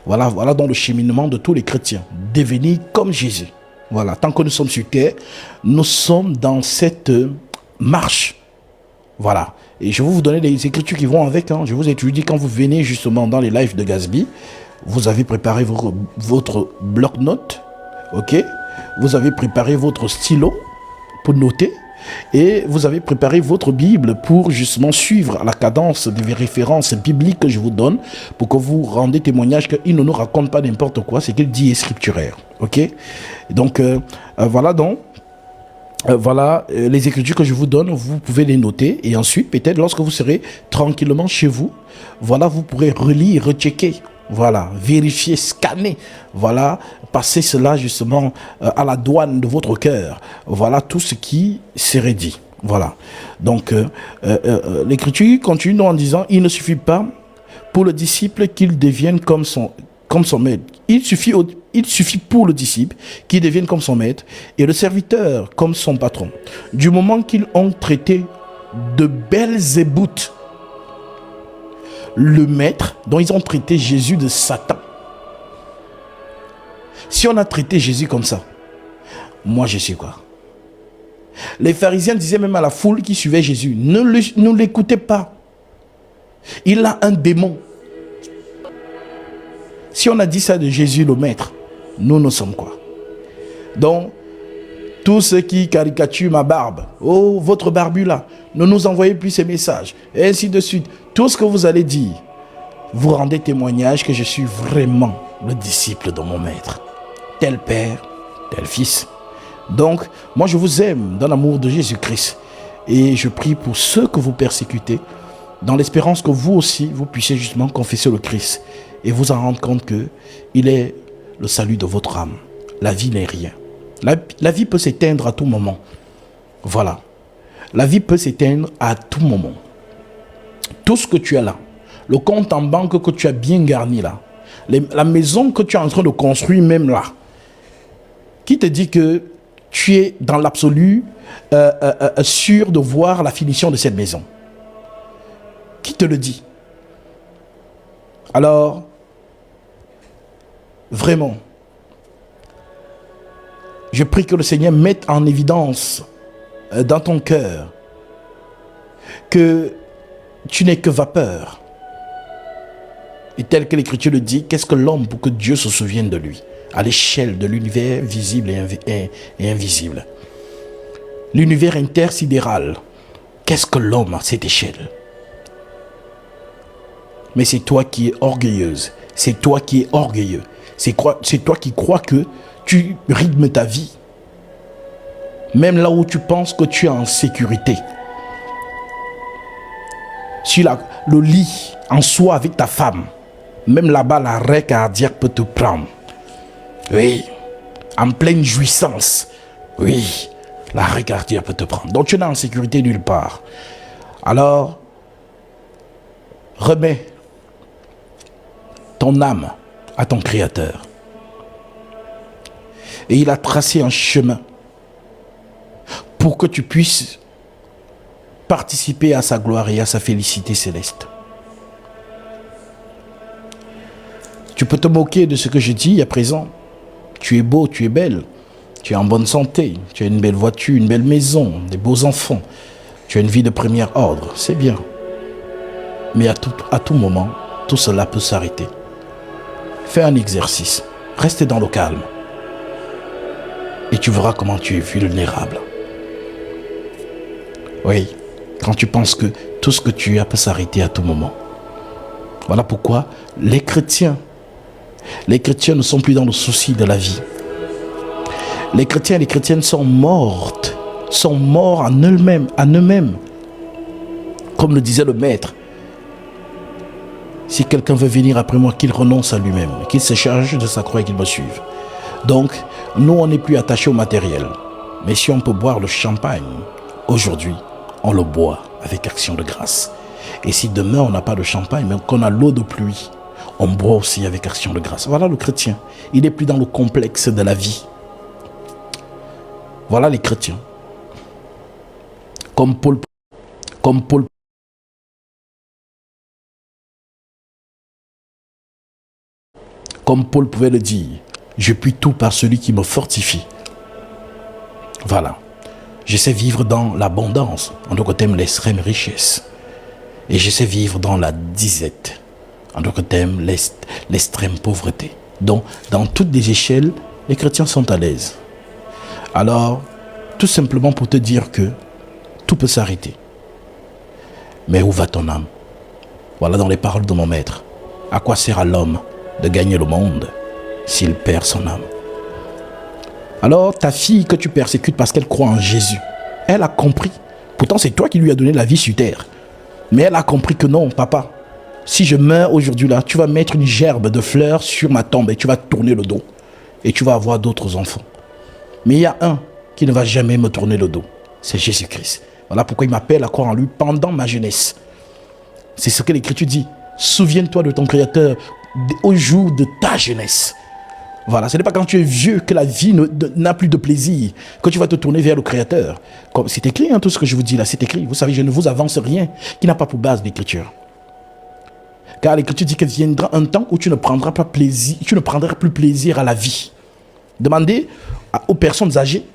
Voilà, voilà donc le cheminement de tous les chrétiens. Devenir comme Jésus. Voilà, tant que nous sommes sur terre, nous sommes dans cette marche. Voilà. Et je vais vous donner les écritures qui vont avec. Hein. Je vous ai dit, quand vous venez justement dans les lives de Gatsby, vous avez préparé votre bloc-notes. Ok. Vous avez préparé votre stylo pour noter. Et vous avez préparé votre Bible pour justement suivre la cadence des références bibliques que je vous donne pour que vous rendez témoignage qu'il ne nous raconte pas n'importe quoi, c'est qu'il dit est scripturaire. Ok. Donc, voilà donc. Voilà les écritures que je vous donne, vous pouvez les noter et ensuite peut-être lorsque vous serez tranquillement chez vous, voilà, vous pourrez relire, rechecker, voilà, vérifier, scanner, voilà, passer cela justement à la douane de votre cœur, voilà tout ce qui serait dit, voilà. Donc l'écriture continue en disant, il ne suffit pas pour le disciple qu'il devienne comme son maître. Il suffit pour le disciple qu'il devienne comme son maître et le serviteur comme son patron. Du moment qu'ils ont traité de Belzébuth, le maître, dont ils ont traité Jésus de Satan. Si on a traité Jésus comme ça, moi je sais quoi. Les pharisiens disaient même à la foule qui suivait Jésus, ne l'écoutez pas. Il a un démon. Si on a dit ça de Jésus le maître, nous sommes quoi? Donc, tous ceux qui caricaturent ma barbe, oh, votre barbu là, ne nous envoyez plus ces messages, et ainsi de suite. Tout ce que vous allez dire, vous rendez témoignage que je suis vraiment le disciple de mon maître. Tel père, tel fils. Donc, moi je vous aime dans l'amour de Jésus-Christ. Et je prie pour ceux que vous persécutez, dans l'espérance que vous aussi, vous puissiez justement confesser le Christ. Et vous en rendre compte que il est le salut de votre âme. La vie n'est rien. La vie peut s'éteindre à tout moment. Voilà. La vie peut s'éteindre à tout moment. Tout ce que tu as là, le compte en banque que tu as bien garni là, la maison que tu es en train de construire même là, qui te dit que tu es dans l'absolu sûr de voir la finition de cette maison? Qui te le dit? Alors, vraiment, je prie que le Seigneur mette en évidence dans ton cœur que tu n'es que vapeur. Et tel que l'Écriture le dit, qu'est-ce que l'homme pour que Dieu se souvienne de lui à l'échelle de l'univers visible et invisible? L'univers intersidéral, qu'est-ce que l'homme à cette échelle? Mais c'est toi qui es orgueilleuse, c'est toi qui es orgueilleux, c'est toi qui crois que tu rythmes ta vie, même là où tu penses que tu es en sécurité. Sur le lit en soi avec ta femme, même là-bas l'arrêt cardiaque peut te prendre. Oui, en pleine jouissance, oui, l'arrêt cardiaque peut te prendre. Donc tu n'es en sécurité nulle part. Alors, remets ton âme à ton Créateur. Et il a tracé un chemin pour que tu puisses participer à sa gloire et à sa félicité céleste. Tu peux te moquer de ce que je dis à présent. Tu es beau, tu es belle, tu es en bonne santé, tu as une belle voiture, une belle maison, des beaux enfants, tu as une vie de premier ordre, c'est bien. Mais à tout moment, tout cela peut s'arrêter. Fais un exercice, reste dans le calme. Et tu verras comment tu es vulnérable. Oui, quand tu penses que tout ce que tu as peut s'arrêter à tout moment. Voilà pourquoi les chrétiens ne sont plus dans le souci de la vie. Les chrétiens et les chrétiennes sont morts en eux-mêmes. Comme le disait le maître, si quelqu'un veut venir après moi, qu'il renonce à lui-même, qu'il se charge de sa croix et qu'il me suive. Donc, nous, on n'est plus attachés au matériel. Mais si on peut boire le champagne, aujourd'hui, on le boit avec action de grâce. Et si demain, on n'a pas de champagne, mais qu'on a l'eau de pluie, on boit aussi avec action de grâce. Voilà le chrétien. Il n'est plus dans le complexe de la vie. Voilà les chrétiens. Comme Paul Comme Paul pouvait le dire, je puis tout par celui qui me fortifie. Voilà. Je sais vivre dans l'abondance, en d'autres termes l'extrême richesse. Et je sais vivre dans la disette, en d'autres termes l'extrême pauvreté. Donc, dans toutes les échelles, les chrétiens sont à l'aise. Alors, tout simplement pour te dire que tout peut s'arrêter. Mais où va ton âme? Voilà dans les paroles de mon maître. À quoi sert à l'homme de gagner le monde s'il perd son âme? Alors, ta fille que tu persécutes parce qu'elle croit en Jésus, elle a compris. Pourtant, c'est toi qui lui as donné la vie sur terre. Mais elle a compris que non, papa, si je meurs aujourd'hui là, tu vas mettre une gerbe de fleurs sur ma tombe et tu vas tourner le dos. Et tu vas avoir d'autres enfants. Mais il y a un qui ne va jamais me tourner le dos. C'est Jésus-Christ. Voilà pourquoi il m'appelle à croire en lui pendant ma jeunesse. C'est ce que l'Écriture dit. Souviens-toi de ton Créateur au jour de ta jeunesse. Voilà, ce n'est pas quand tu es vieux que la vie n'a plus de plaisir, que tu vas te tourner vers le Créateur. C'est écrit, tout ce que je vous dis là, c'est écrit. Vous savez, je ne vous avance rien qui n'a pas pour base l'Écriture. Car l'Écriture dit qu'il viendra un temps où tu ne prendras pas plaisir, tu ne prendras plus plaisir à la vie. Demandez aux personnes âgées.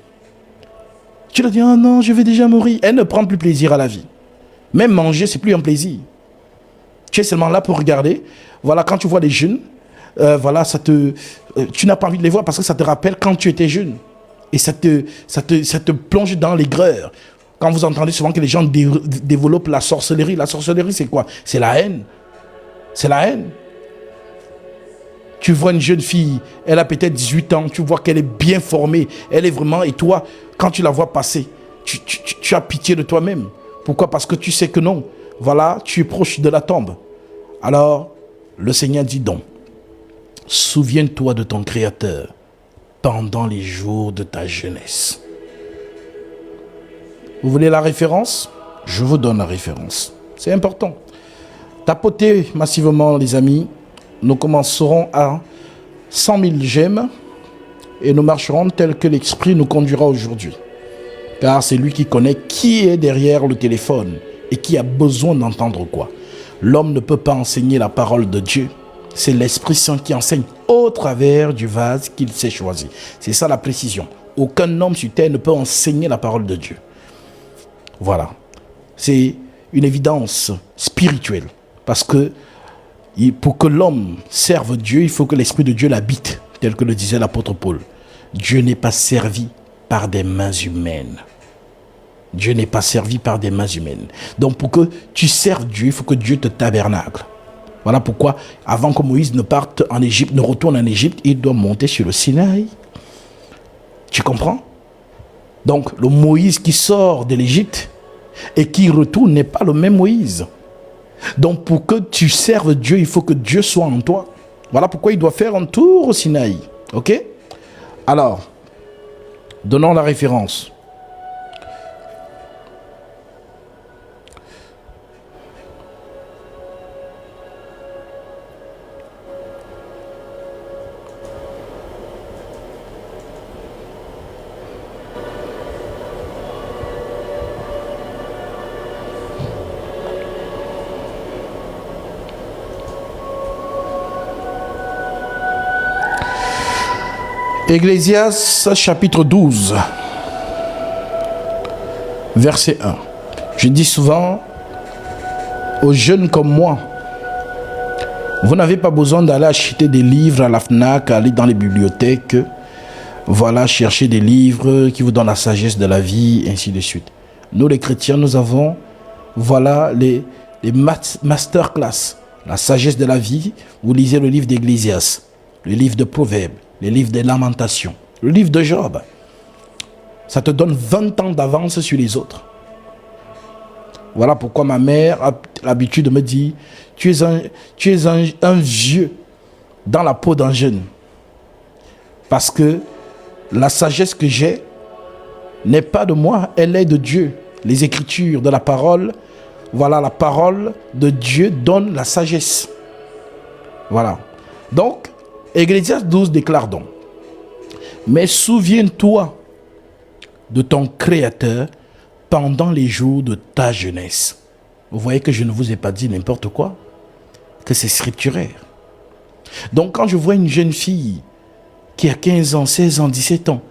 Tu leur dis, oh non, je vais déjà mourir. Elle ne prend plus plaisir à la vie. Même manger, c'est plus un plaisir. Tu es seulement là pour regarder. Voilà, quand tu vois les jeunes, voilà, tu n'as pas envie de les voir parce que ça te rappelle quand tu étais jeune. Et ça te plonge dans l'aigreur. Quand vous entendez souvent que les gens développent la sorcellerie. La sorcellerie, c'est quoi? C'est la haine. C'est la haine. Tu vois une jeune fille, elle a peut-être 18 ans, tu vois qu'elle est bien formée, elle est vraiment, et toi, quand tu la vois passer, tu as pitié de toi-même. Pourquoi? Parce que tu sais que non, voilà, tu es proche de la tombe. Alors, le Seigneur dit donc, souviens-toi de ton Créateur pendant les jours de ta jeunesse. Vous voulez la référence? Je vous donne la référence. C'est important. Tapotez massivement, les amis. Nous commencerons à 100 000 j'aime et nous marcherons tel que l'Esprit nous conduira aujourd'hui. Car c'est lui qui connaît qui est derrière le téléphone et qui a besoin d'entendre quoi. L'homme ne peut pas enseigner la parole de Dieu. C'est l'Esprit Saint qui enseigne au travers du vase qu'il s'est choisi. C'est ça la précision. Aucun homme sur terre ne peut enseigner la parole de Dieu. Voilà. C'est une évidence spirituelle. Parce que pour que l'homme serve Dieu, il faut que l'Esprit de Dieu l'habite, tel que le disait l'apôtre Paul. Dieu n'est pas servi par des mains humaines. Dieu n'est pas servi par des mains humaines. Donc pour que tu serves Dieu, il faut que Dieu te tabernacle. Voilà pourquoi, avant que Moïse ne parte en Égypte, ne retourne en Égypte, il doit monter sur le Sinaï. Tu comprends? Donc le Moïse qui sort de l'Égypte et qui retourne n'est pas le même Moïse. Donc pour que tu serves Dieu, il faut que Dieu soit en toi. Voilà pourquoi il doit faire un tour au Sinaï. Ok? Alors, donnons la référence. Ecclésiaste chapitre 12, verset 1. Je dis souvent aux jeunes comme moi, vous n'avez pas besoin d'aller acheter des livres à la FNAC, aller dans les bibliothèques, voilà, chercher des livres qui vous donnent la sagesse de la vie, ainsi de suite. Nous les chrétiens, nous avons, voilà, les masterclass, la sagesse de la vie. Vous lisez le livre d'Ecclésiaste, le livre de Proverbes, les livres des Lamentations, le livre de Job. Ça te donne 20 ans d'avance sur les autres. Voilà pourquoi ma mère a l'habitude de me dire, tu es un vieux dans la peau d'un jeune. Parce que la sagesse que j'ai n'est pas de moi, elle est de Dieu. Les Écritures de la parole, voilà, la parole de Dieu donne la sagesse. Voilà. Donc, Ecclésiaste 12 déclare donc, mais souviens-toi de ton Créateur pendant les jours de ta jeunesse. Vous voyez que je ne vous ai pas dit n'importe quoi, que c'est scripturaire. Donc quand je vois une jeune fille qui a 15 ans, 16 ans, 17 ans,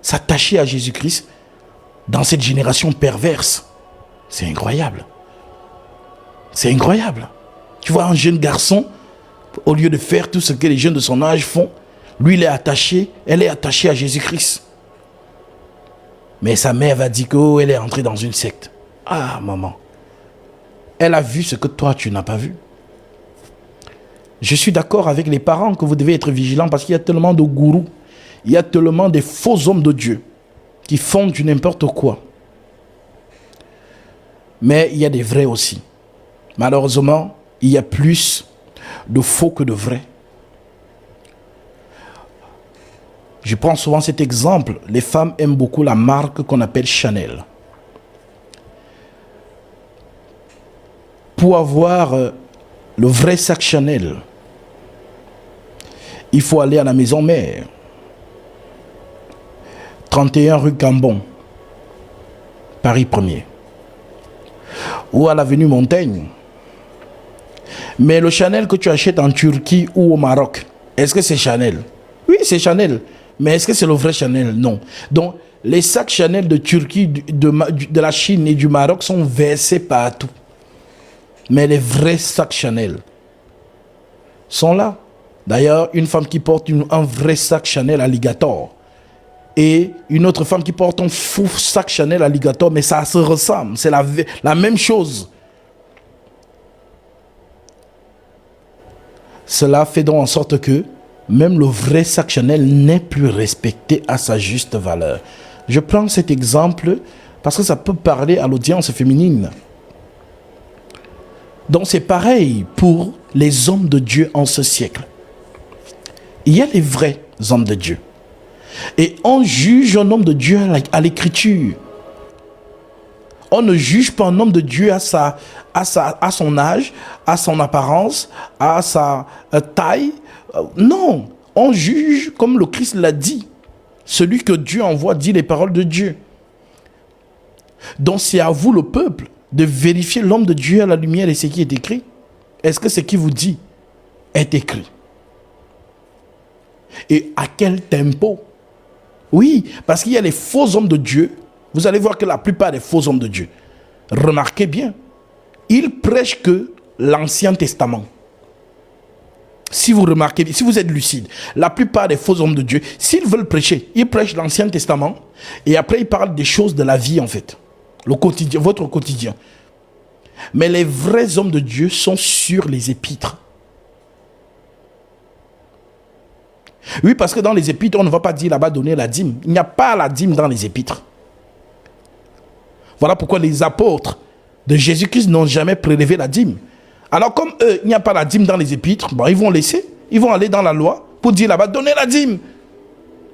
s'attacher à Jésus-Christ dans cette génération perverse, c'est incroyable. C'est incroyable. Tu vois un jeune garçon, au lieu de faire tout ce que les jeunes de son âge font, lui il est attaché, elle est attachée à Jésus-Christ. Mais sa mère va dire qu'elle est entrée dans une secte. Ah maman, elle a vu ce que toi tu n'as pas vu. Je suis d'accord avec les parents que vous devez être vigilants parce qu'il y a tellement de gourous, il y a tellement de faux hommes de Dieu qui font du n'importe quoi. Mais il y a des vrais aussi. Malheureusement, il y a plus de faux que de vrais. Je prends souvent cet exemple. Les femmes aiment beaucoup la marque qu'on appelle Chanel. Pour avoir le vrai sac Chanel, il faut aller à la maison mère. 31 rue Cambon, Paris 1er. Ou à l'avenue Montaigne. Mais le Chanel que tu achètes en Turquie ou au Maroc, est-ce que c'est Chanel? Oui, c'est Chanel. Mais est-ce que c'est le vrai Chanel? Non. Donc, les sacs Chanel de Turquie, de la Chine et du Maroc sont versés partout. Mais les vrais sacs Chanel sont là. D'ailleurs, une femme qui porte un vrai sac Chanel Alligator et une autre femme qui porte un faux sac Chanel Alligator, mais ça se ressemble. C'est la même chose. Cela fait donc en sorte que même le vrai sac Chanel n'est plus respecté à sa juste valeur. Je prends cet exemple parce que ça peut parler à l'audience féminine. Donc c'est pareil pour les hommes de Dieu en ce siècle. Il y a les vrais hommes de Dieu. Et on juge un homme de Dieu à l'écriture. On ne juge pas un homme de Dieu à son âge, à son apparence, à sa taille. Non, on juge comme le Christ l'a dit. Celui que Dieu envoie dit les paroles de Dieu. Donc c'est à vous, le peuple, de vérifier l'homme de Dieu à la lumière de ce qui est écrit. Est-ce que ce qui vous dit est écrit? Et à quel tempo? Oui, parce qu'il y a les faux hommes de Dieu. Vous allez voir que la plupart des faux hommes de Dieu, remarquez bien, ils prêchent que l'Ancien Testament. Si vous remarquez, si vous êtes lucide, la plupart des faux hommes de Dieu, s'ils veulent prêcher, ils prêchent l'Ancien Testament et après ils parlent des choses de la vie en fait. Le quotidien, votre quotidien. Mais les vrais hommes de Dieu sont sur les épîtres. Oui, parce que dans les épîtres, on ne va pas dire là-bas donner la dîme. Il n'y a pas la dîme dans les épîtres. Voilà pourquoi les apôtres de Jésus-Christ n'ont jamais prélevé la dîme. Alors comme eux, il n'y a pas la dîme dans les épîtres, bon, ils vont laisser, ils vont aller dans la loi pour dire là-bas, donnez la dîme.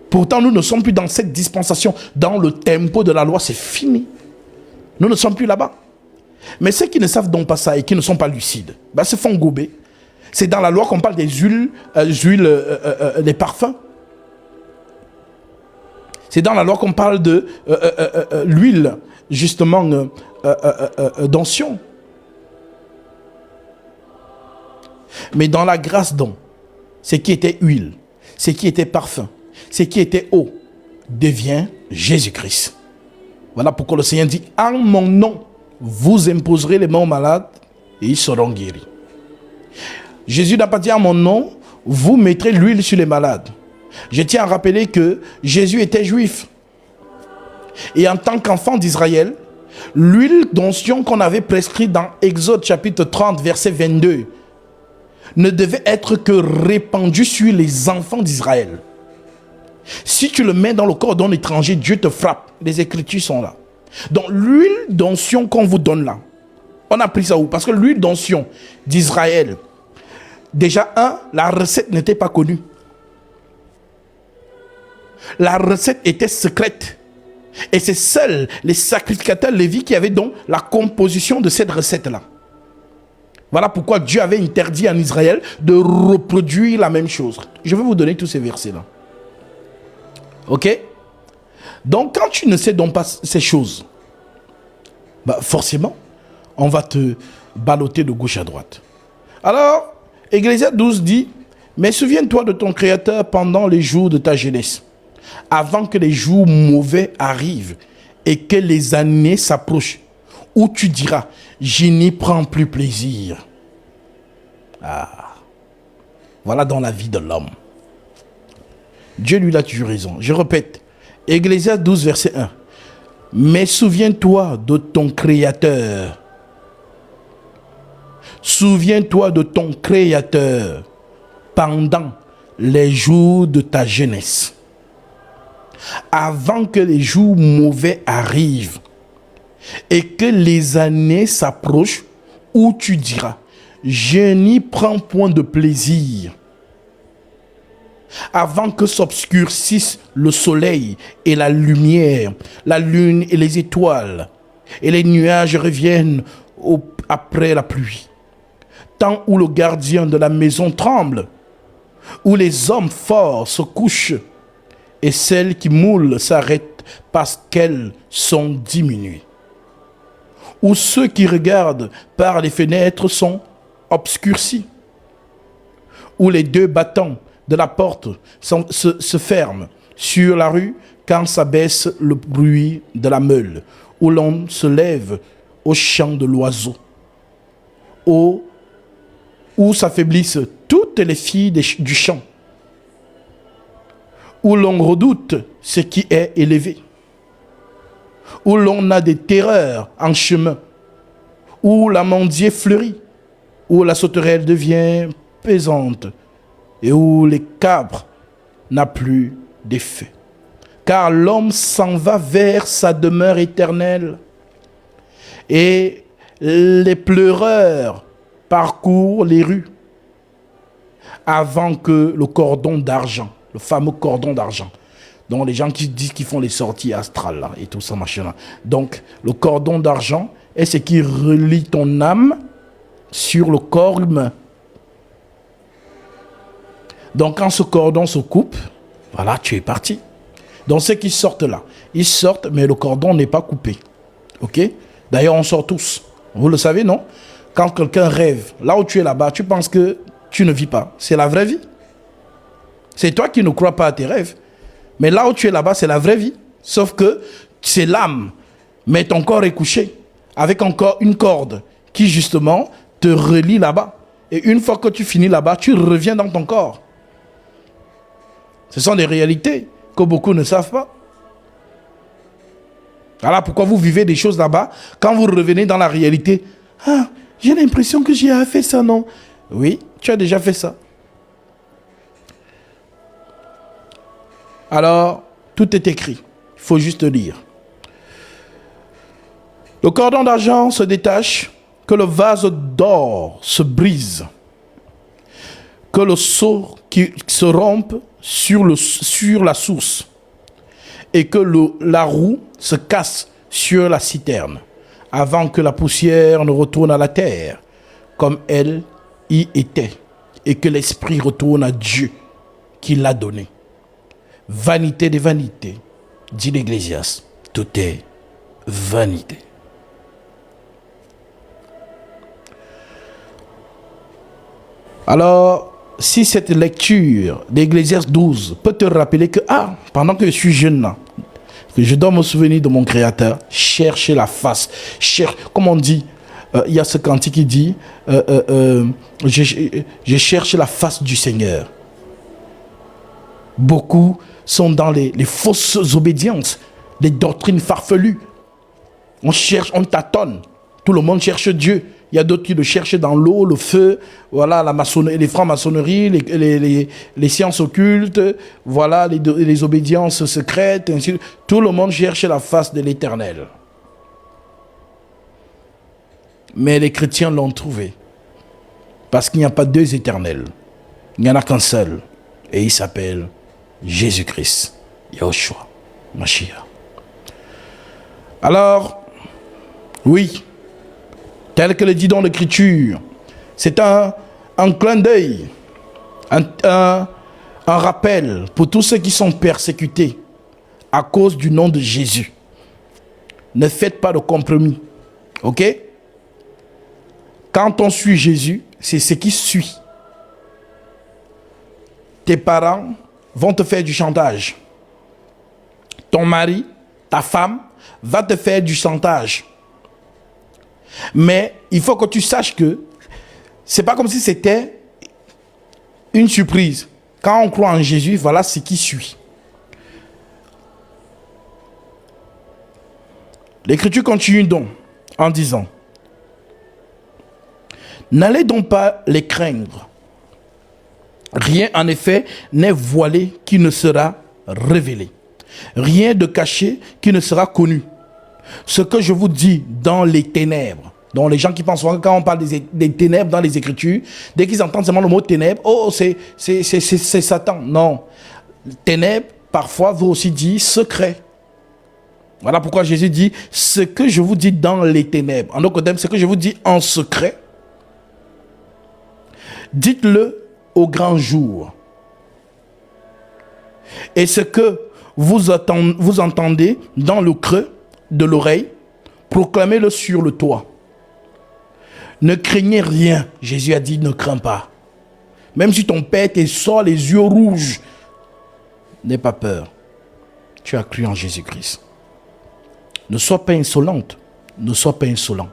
Pourtant, nous ne sommes plus dans cette dispensation. Dans le tempo de la loi, c'est fini. Nous ne sommes plus là-bas. Mais ceux qui ne savent donc pas ça et qui ne sont pas lucides, se font gober. C'est dans la loi qu'on parle des huiles, des parfums. C'est dans la loi qu'on parle de l'huile, justement, d'onction. Mais dans la grâce donc, ce qui était huile, ce qui était parfum, ce qui était eau, devient Jésus-Christ. Voilà pourquoi le Seigneur dit, en mon nom, vous imposerez les mains aux malades et ils seront guéris. Jésus n'a pas dit en mon nom, vous mettrez l'huile sur les malades. Je tiens à rappeler que Jésus était juif. Et en tant qu'enfant d'Israël, l'huile d'onction qu'on avait prescrite dans Exode chapitre 30, verset 22, ne devait être que répandue sur les enfants d'Israël. Si tu le mets dans le corps d'un étranger, Dieu te frappe. Les Écritures sont là. Donc l'huile d'onction qu'on vous donne là, on a pris ça où? Parce que l'huile d'onction d'Israël, déjà, la recette n'était pas connue. La recette était secrète. Et c'est seuls les sacrificateurs lévites qui avaient donc la composition de cette recette-là. Voilà pourquoi Dieu avait interdit en Israël de reproduire la même chose. Je vais vous donner tous ces versets-là. Ok? Donc, quand tu ne sais donc pas ces choses, forcément, on va te balloter de gauche à droite. Alors, Ecclésiaste 12 dit, Mais souviens-toi de ton Créateur pendant les jours de ta jeunesse, avant que les jours mauvais arrivent et que les années s'approchent, où tu diras, je n'y prends plus plaisir. Ah, voilà dans la vie de l'homme. Dieu lui a toujours raison. Je répète, Ecclésiaste 12, verset 1. Mais souviens-toi de ton Créateur. Souviens-toi de ton Créateur pendant les jours de ta jeunesse, avant que les jours mauvais arrivent et que les années s'approchent où tu diras, je n'y prends point de plaisir. Avant que s'obscurcisse le soleil et la lumière, la lune et les étoiles, et les nuages reviennent après la pluie. Temps où le gardien de la maison tremble, où les hommes forts se couchent, et celles qui moulent s'arrêtent parce qu'elles sont diminuées. Où ceux qui regardent par les fenêtres sont obscurcis, où les deux battants de la porte se ferment sur la rue quand s'abaisse le bruit de la meule, où l'on se lève au chant de l'oiseau, où s'affaiblissent toutes les filles du champ, où l'on redoute ce qui est élevé, où l'on a des terreurs en chemin, où la mendier fleurit, où la sauterelle devient pesante, et où les cabres n'a plus d'effet. Car l'homme s'en va vers sa demeure éternelle, et les pleureurs parcourent les rues avant que le cordon d'argent, le fameux cordon d'argent, donc les gens qui disent qu'ils font les sorties astrales là, et tout ça machin là. Donc le cordon d'argent est ce qui relie ton âme sur le corps humain. Donc quand ce cordon se coupe, voilà, tu es parti. Donc ceux qui sortent là, ils sortent, mais le cordon n'est pas coupé. Ok? D'ailleurs, on sort tous. Vous le savez, non? Quand quelqu'un rêve, là où tu es là-bas, tu penses que tu ne vis pas. C'est la vraie vie. C'est toi qui ne crois pas à tes rêves. Mais là où tu es là-bas, c'est la vraie vie. Sauf que c'est l'âme. Mais ton corps est couché avec encore une corde qui justement te relie là-bas. Et une fois que tu finis là-bas, tu reviens dans ton corps. Ce sont des réalités que beaucoup ne savent pas. Voilà pourquoi vous vivez des choses là-bas. Quand vous revenez dans la réalité, ah, j'ai l'impression que j'ai fait ça, non? Oui, tu as déjà fait ça. Alors, tout est écrit. Il faut juste lire. Le cordon d'argent se détache, que le vase d'or se brise, que le seau qui se rompe sur la source et que la roue se casse sur la citerne avant que la poussière ne retourne à la terre comme elle y était et que l'esprit retourne à Dieu qui l'a donné. Vanité des vanités, dit l'Ecclésiaste, tout est vanité. Alors, si cette lecture d'Ecclésiaste 12 peut te rappeler que, pendant que je suis jeune là, que je dois me souvenir de mon Créateur, chercher la face, comme on dit, il y a ce cantique qui dit, je cherche la face du Seigneur. Beaucoup sont dans les fausses obédiences, les doctrines farfelues. On cherche, on tâtonne. Tout le monde cherche Dieu. Il y a d'autres qui le cherchent dans l'eau, le feu, voilà, la maçonnerie, les francs-maçonneries, les sciences occultes, voilà, les obédiences secrètes, ainsi. Tout le monde cherche la face de l'Éternel. Mais les chrétiens l'ont trouvé. Parce qu'il n'y a pas deux éternels. Il n'y en a qu'un seul. Et il s'appelle Jésus-Christ, Yahushua, Mashiach. Alors, oui, tel que le dit dans l'Écriture, c'est un clin d'œil, un rappel pour tous ceux qui sont persécutés à cause du nom de Jésus. Ne faites pas de compromis, ok? Quand on suit Jésus, c'est ce qui suit. tes parents vont te faire du chantage. Ton mari, ta femme, va te faire du chantage. Mais il faut que tu saches que c'est pas comme si c'était une surprise. Quand on croit en Jésus, voilà ce qui suit. L'Écriture continue donc en disant: n'allez donc pas les craindre. Rien en effet n'est voilé qui ne sera révélé. Rien de caché qui ne sera connu. Ce que je vous dis dans les ténèbres. Donc les gens qui pensent quand on parle des ténèbres dans les Écritures, dès qu'ils entendent seulement le mot ténèbres, oh c'est Satan. Non. Ténèbres parfois veut aussi dire secret. Voilà pourquoi Jésus dit ce que je vous dis dans les ténèbres. En d'autres termes, ce que je vous dis en secret, dites-le au grand jour. Et ce que vous entendez dans le creux de l'oreille, proclamez-le sur le toit. Ne craignez rien. Jésus a dit ne crains pas. Même si ton père te sort les yeux rouges, n'aie pas peur. Tu as cru en Jésus-Christ. Ne sois pas insolente. Ne sois pas insolent.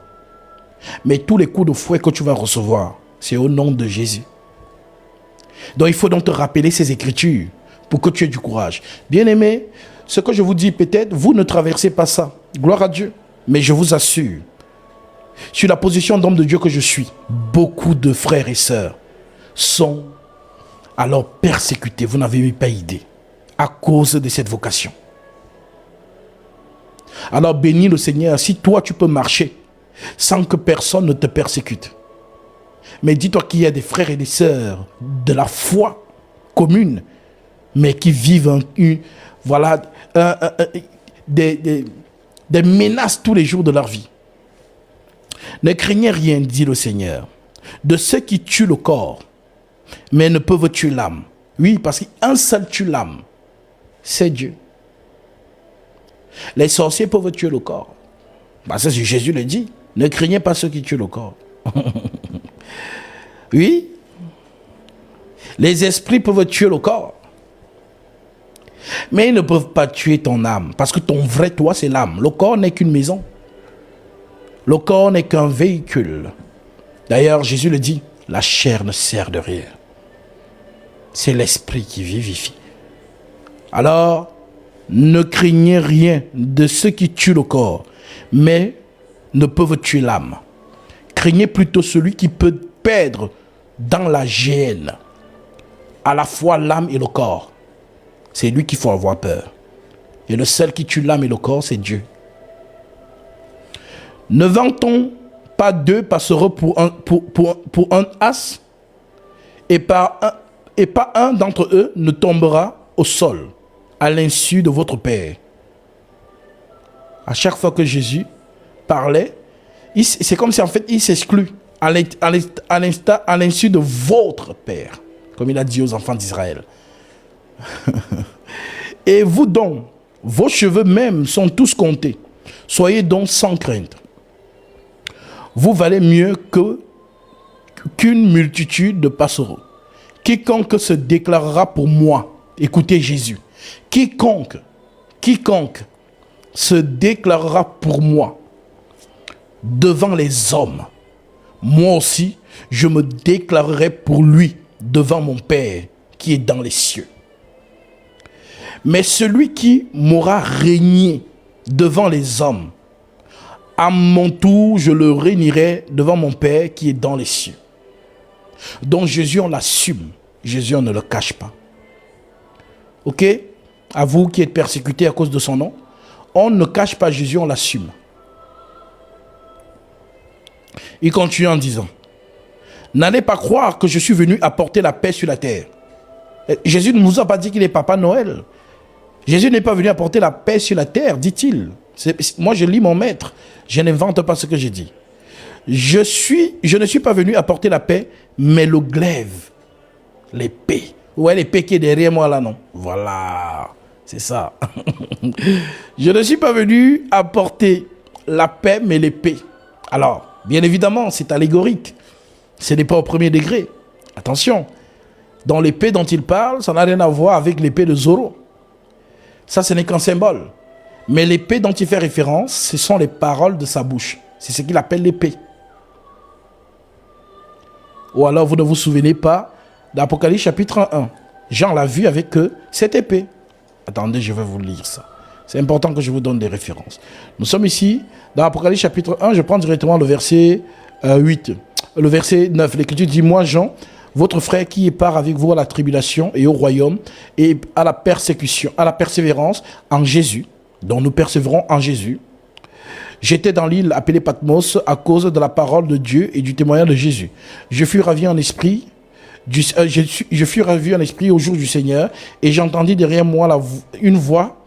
Mais tous les coups de fouet que tu vas recevoir, c'est au nom de Jésus. Donc il faut donc te rappeler ces Écritures pour que tu aies du courage. Bien-aimés, ce que je vous dis, peut-être, vous ne traversez pas ça. Gloire à Dieu. Mais je vous assure, sur la position d'homme de Dieu que je suis, beaucoup de frères et sœurs sont alors persécutés. Vous n'avez même pas idée. À cause de cette vocation. Alors bénis le Seigneur si toi tu peux marcher sans que personne ne te persécute. Mais dis-toi qu'il y a des frères et des sœurs de la foi commune, mais qui vivent des menaces tous les jours de leur vie. Ne craignez rien, dit le Seigneur, de ceux qui tuent le corps, mais ne peuvent tuer l'âme. Oui, parce qu'un seul tue l'âme, c'est Dieu. Les sorciers peuvent tuer le corps. Ça, c'est Jésus le dit. Ne craignez pas ceux qui tuent le corps. Oui. Les esprits peuvent tuer le corps. Mais ils ne peuvent pas tuer ton âme. Parce que ton vrai toi, c'est l'âme. Le corps n'est qu'une maison. Le corps n'est qu'un véhicule. D'ailleurs, Jésus le dit, la chair ne sert de rien. C'est l'esprit qui vivifie. Alors, ne craignez rien de ceux qui tuent le corps, mais ne peuvent tuer l'âme. Craignez plutôt celui qui peut perdre dans la géhenne à la fois l'âme et le corps. C'est lui qu'il faut avoir peur. Et le seul qui tue l'âme et le corps, c'est Dieu. Ne vend-on pas deux passereaux pour un as, et pas un d'entre eux ne tombera au sol à l'insu de votre Père. À chaque fois que Jésus parlait, c'est comme si en fait il s'exclut à l'insu de votre Père, comme il a dit aux enfants d'Israël. Et vous donc, vos cheveux même sont tous comptés. Soyez donc sans crainte. Vous valez mieux qu'une multitude de passereaux. Quiconque se déclarera pour moi, écoutez Jésus, quiconque se déclarera pour moi devant les hommes, moi aussi, je me déclarerai pour lui devant mon Père qui est dans les cieux. Mais celui qui m'aura régné devant les hommes, à mon tour, je le régnerai devant mon Père qui est dans les cieux. Donc Jésus, on l'assume. Jésus, on ne le cache pas. Ok? À vous qui êtes persécutés à cause de son nom, on ne cache pas Jésus, on l'assume. Il continue en disant, n'allez pas croire que je suis venu apporter la paix sur la terre. Jésus ne nous a pas dit qu'il est Papa Noël. Jésus n'est pas venu apporter la paix sur la terre, dit-il. Moi, je lis mon maître. Je n'invente pas ce que j'ai dit. Je ne suis pas venu apporter la paix, mais le glaive, l'épée. Ouais, l'épée qui est derrière moi là, non? Voilà, c'est ça. Je ne suis pas venu apporter la paix, mais l'épée. Alors, bien évidemment, c'est allégorique. Ce n'est pas au premier degré. Attention. Donc l'épée dont il parle, ça n'a rien à voir avec l'épée de Zoro. Ça, ce n'est qu'un symbole. Mais l'épée dont il fait référence, ce sont les paroles de sa bouche. C'est ce qu'il appelle l'épée. Ou alors vous ne vous souvenez pas d'Apocalypse chapitre 1. Jean l'a vu avec cette épée. Attendez, je vais vous lire ça. C'est important que je vous donne des références. Nous sommes ici dans Apocalypse chapitre 1. Je prends directement le verset 8. Le verset 9. L'Écriture dit, moi Jean, votre frère qui est part avec vous à la tribulation et au royaume et à la persécution, à la persévérance en Jésus, dont nous persévérons en Jésus. J'étais dans l'île appelée Patmos à cause de la parole de Dieu et du témoignage de Jésus. Je fus ravi en esprit. Je fus ravi en esprit au jour du Seigneur et j'entendis derrière moi une voix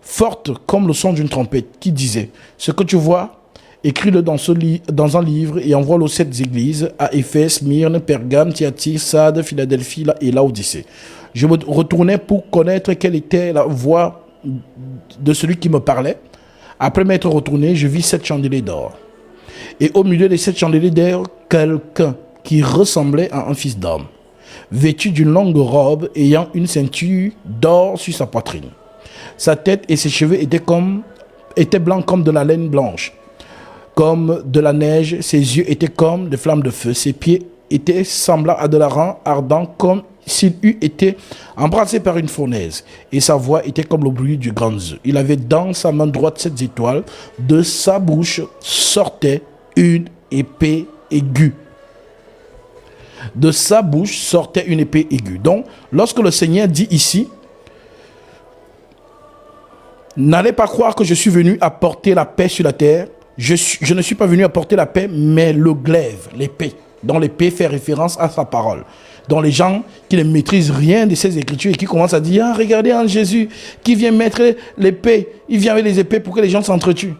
forte comme le son d'une trompette qui disait, ce que tu vois, écris-le dans un livre et envoie-le aux 7 églises, à Éphèse, Smyrne, Pergame, Thyatire, Sardes, Philadelphie et Laodicée. Je me retournais pour connaître quelle était la voix de celui qui me parlait. Après m'être retourné, je vis 7 chandeliers d'or. Et au milieu des 7 chandeliers d'or, quelqu'un qui ressemblait à un fils d'homme, vêtu d'une longue robe, ayant une ceinture d'or sur sa poitrine. Sa tête et ses cheveux étaient blancs comme de la laine blanche, comme de la neige. Ses yeux étaient comme des flammes de feu. Ses pieds étaient semblables à de l'airain ardent, comme s'il eût été embrassé par une fournaise. Et sa voix était comme le bruit du grand œuf. Il avait dans sa main droite 7 étoiles. De sa bouche sortait une épée aiguë. De sa bouche sortait une épée aiguë. Donc, lorsque le Seigneur dit ici, n'allez pas croire que je suis venu apporter la paix sur la terre. Je ne suis pas venu apporter la paix, mais le glaive, l'épée. Dont l'épée fait référence à sa parole. Dont les gens qui ne maîtrisent rien de ces écritures et qui commencent à dire, ah, regardez en Jésus qui vient mettre l'épée. Il vient avec les épées pour que les gens s'entretuent.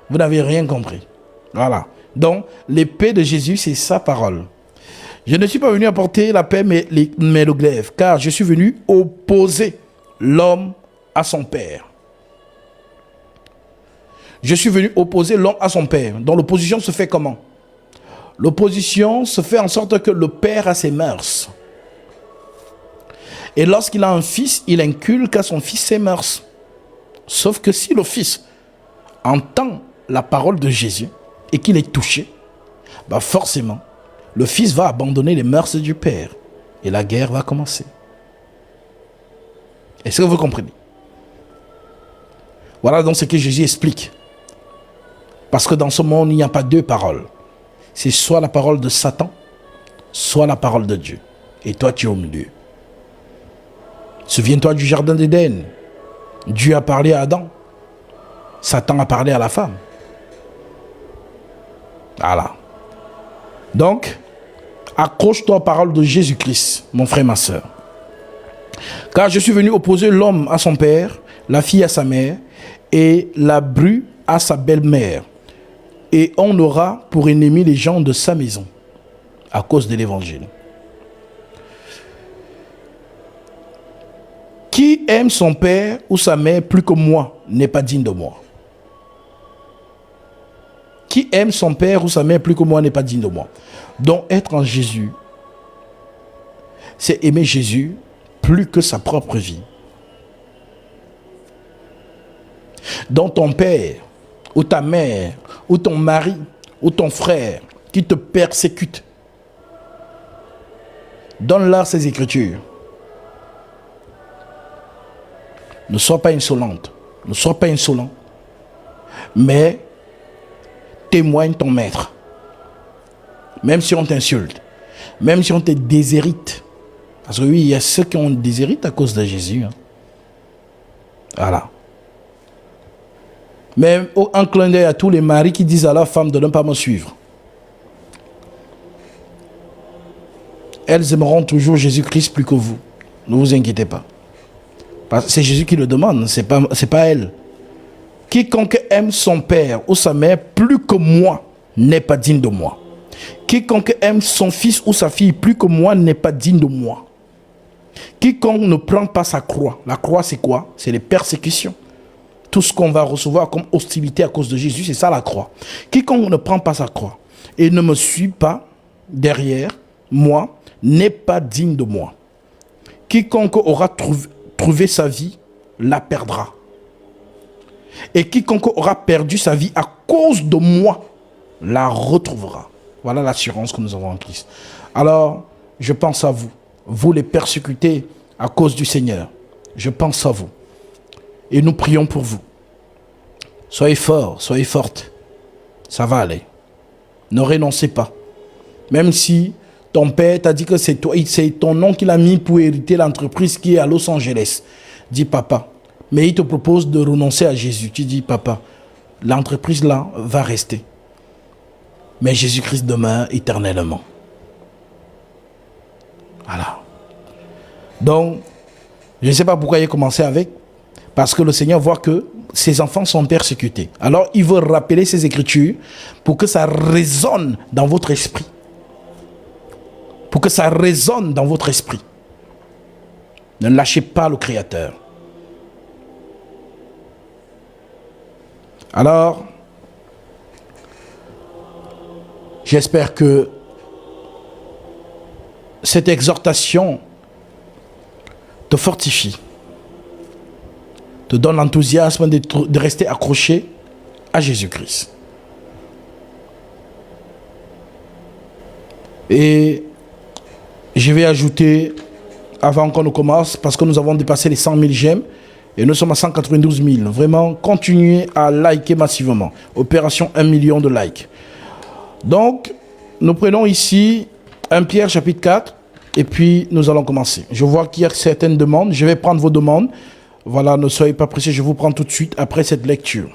Vous n'avez rien compris. Voilà. Donc, l'épée de Jésus, c'est sa parole. Je ne suis pas venu apporter la paix, mais le glaive, car je suis venu opposer l'homme à son père. Je suis venu opposer l'homme à son père. Donc l'opposition se fait comment? L'opposition se fait en sorte que le père a ses mœurs. Et lorsqu'il a un fils, il inculque à son fils ses mœurs. Sauf que si le fils entend la parole de Jésus et qu'il est touché, bah forcément, le fils va abandonner les mœurs du père. Et la guerre va commencer. Est-ce que vous comprenez? Voilà donc ce que Jésus explique. Parce que dans ce monde, il n'y a pas 2 paroles. C'est soit la parole de Satan, soit la parole de Dieu. Et toi, tu es au milieu. Souviens-toi du jardin d'Éden. Dieu a parlé à Adam. Satan a parlé à la femme. Voilà. Donc, accroche-toi aux paroles de Jésus-Christ, mon frère, ma soeur. Car je suis venu opposer l'homme à son père, la fille à sa mère, et la bru à sa belle-mère. Et on aura pour ennemis les gens de sa maison, à cause de l'évangile. Qui aime son père ou sa mère plus que moi n'est pas digne de moi. Qui aime son père ou sa mère plus que moi n'est pas digne de moi. Donc être en Jésus, c'est aimer Jésus plus que sa propre vie. Donc ton père ou ta mère ou ton mari ou ton frère qui te persécute, donne-leur ces écritures. Ne sois pas insolente, ne sois pas insolent, mais témoigne ton maître. Même si on t'insulte, même si on te déshérite. Parce que oui, il y a ceux qui ont déshérité à cause de Jésus. Hein. Voilà. Même un clin d'œil à tous les maris qui disent à leur femme de ne pas me suivre. Elles aimeront toujours Jésus-Christ plus que vous. Ne vous inquiétez pas. Parce que c'est Jésus qui le demande, c'est pas elle. Quiconque aime son père ou sa mère plus que moi n'est pas digne de moi. Quiconque aime son fils ou sa fille plus que moi n'est pas digne de moi. Quiconque ne prend pas sa croix. La croix, c'est quoi? C'est les persécutions. Tout ce qu'on va recevoir comme hostilité à cause de Jésus, c'est ça la croix. Quiconque ne prend pas sa croix et ne me suit pas derrière moi n'est pas digne de moi. Quiconque aura trouvé sa vie la perdra. Et quiconque aura perdu sa vie à cause de moi la retrouvera. Voilà l'assurance que nous avons en Christ. Alors, je pense à vous. Vous les persécutés à cause du Seigneur. Je pense à vous. Et nous prions pour vous. Soyez forts, soyez fortes. Ça va aller. Ne renoncez pas. Même si ton père t'a dit que c'est toi, c'est ton nom qu'il a mis pour hériter l'entreprise qui est à Los Angeles. Dis papa. Mais il te propose de renoncer à Jésus. Tu dis papa, l'entreprise là va rester. Mais Jésus-Christ demeure éternellement. Voilà. Donc, je ne sais pas pourquoi il a commencé avec. Parce que le Seigneur voit que ses enfants sont persécutés. Alors, il veut rappeler ces Écritures pour que ça résonne dans votre esprit. Pour que ça résonne dans votre esprit. Ne lâchez pas le Créateur. Alors, j'espère que cette exhortation te fortifie, te donne l'enthousiasme de rester accroché à Jésus-Christ. Et je vais ajouter, avant qu'on ne commence, parce que nous avons dépassé les 100 000 j'aime, et nous sommes à 192 000. Vraiment, continuez à liker massivement. Opération 1 million de likes. Donc, nous prenons ici 1 Pierre chapitre 4, et puis nous allons commencer. Je vois qu'il y a certaines demandes. Je vais prendre vos demandes. Voilà, ne soyez pas pressés, je vous prends tout de suite après cette lecture.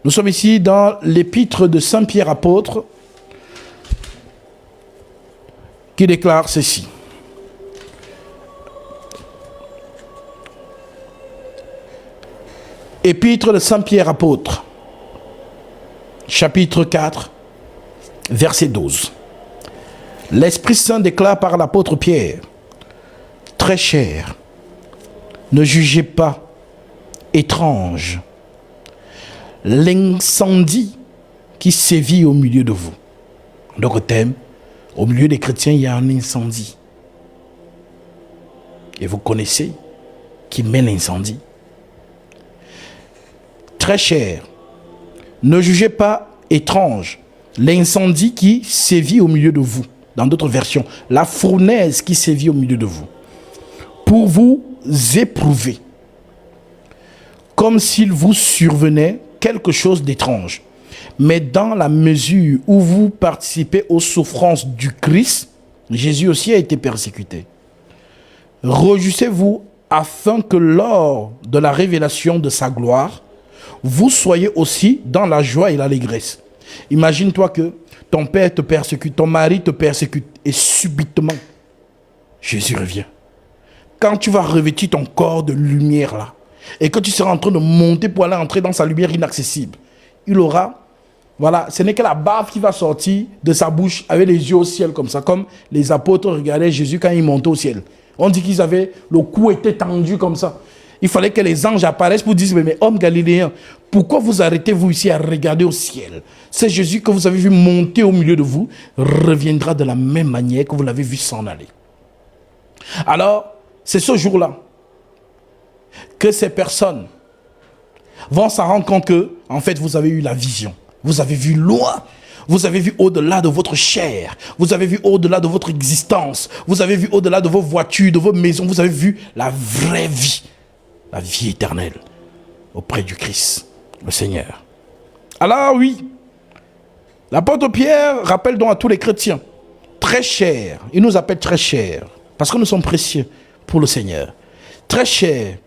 Nous sommes ici dans l'épître de Saint Pierre apôtre, qui déclare ceci. Épître de Saint Pierre apôtre, chapitre 4, verset 12. L'Esprit Saint déclare par l'apôtre Pierre: très cher, ne jugez pas étrange l'incendie qui sévit au milieu de vous. Donc, thème, au milieu des chrétiens, il y a un incendie. Et vous connaissez qui met l'incendie. Très cher, ne jugez pas étrange l'incendie qui sévit au milieu de vous. Dans d'autres versions, la fournaise qui sévit au milieu de vous. Pour vous éprouver, comme s'il vous survenait quelque chose d'étrange. Mais dans la mesure où vous participez aux souffrances du Christ, Jésus aussi a été persécuté. Réjouissez-vous afin que lors de la révélation de sa gloire, vous soyez aussi dans la joie et l'allégresse. Imagine-toi que ton père te persécute, ton mari te persécute, et subitement, Jésus revient. Quand tu vas revêtir ton corps de lumière là, et que tu seras en train de monter pour aller entrer dans sa lumière inaccessible, il aura, voilà, ce n'est que la bave qui va sortir de sa bouche avec les yeux au ciel comme ça, comme les apôtres regardaient Jésus quand il montait au ciel. On dit qu'ils avaient, le cou était tendu comme ça. Il fallait que les anges apparaissent pour dire, mais hommes galiléens, pourquoi vous arrêtez-vous ici à regarder au ciel? C'est Jésus que vous avez vu monter au milieu de vous, reviendra de la même manière que vous l'avez vu s'en aller. Alors, c'est ce jour-là que ces personnes vont s'en rendre compte que, en fait, vous avez eu la vision. Vous avez vu loin. Vous avez vu au-delà de votre chair. Vous avez vu au-delà de votre existence. Vous avez vu au-delà de vos voitures, de vos maisons. Vous avez vu la vraie vie. La vie éternelle auprès du Christ, le Seigneur. Alors oui, l'apôtre Pierre rappelle donc à tous les chrétiens, très cher, il nous appelle très cher, parce que nous sommes précieux pour le Seigneur. Très cher,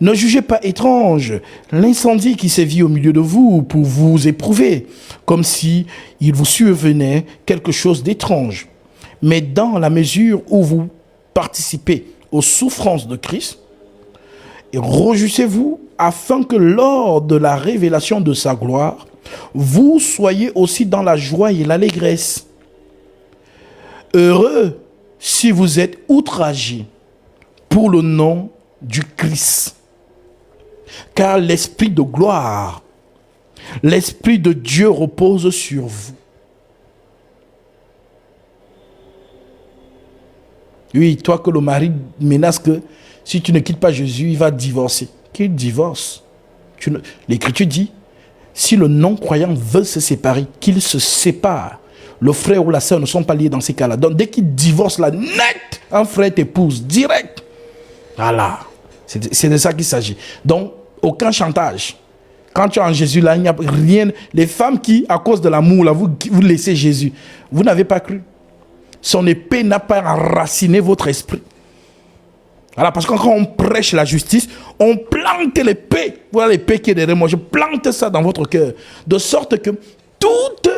ne jugez pas étrange l'incendie qui sévit au milieu de vous pour vous éprouver, comme si il vous survenait quelque chose d'étrange. Mais dans la mesure où vous participez aux souffrances de Christ, et réjouissez-vous afin que lors de la révélation de sa gloire, vous soyez aussi dans la joie et l'allégresse. Heureux si vous êtes outragés pour le nom du Christ. Car l'Esprit de gloire, l'Esprit de Dieu repose sur vous. Oui, toi que le mari menace que si tu ne quittes pas Jésus, il va divorcer. Qu'il divorce. L'Écriture dit, si le non-croyant veut se séparer, qu'il se sépare. Le frère ou la sœur ne sont pas liés dans ces cas-là. Donc dès qu'il divorce là, net, un frère t'épouse, direct. Voilà. C'est de ça qu'il s'agit. Donc, aucun chantage. Quand tu es en Jésus, là, il n'y a rien. Les femmes qui, à cause de l'amour, là, vous laissez Jésus, vous n'avez pas cru. Son épée n'a pas enraciné votre esprit. Voilà, parce que quand on prêche la justice, on plante l'épée. Voilà l'épée qui est derrière moi. Je plante ça dans votre cœur. De sorte que toute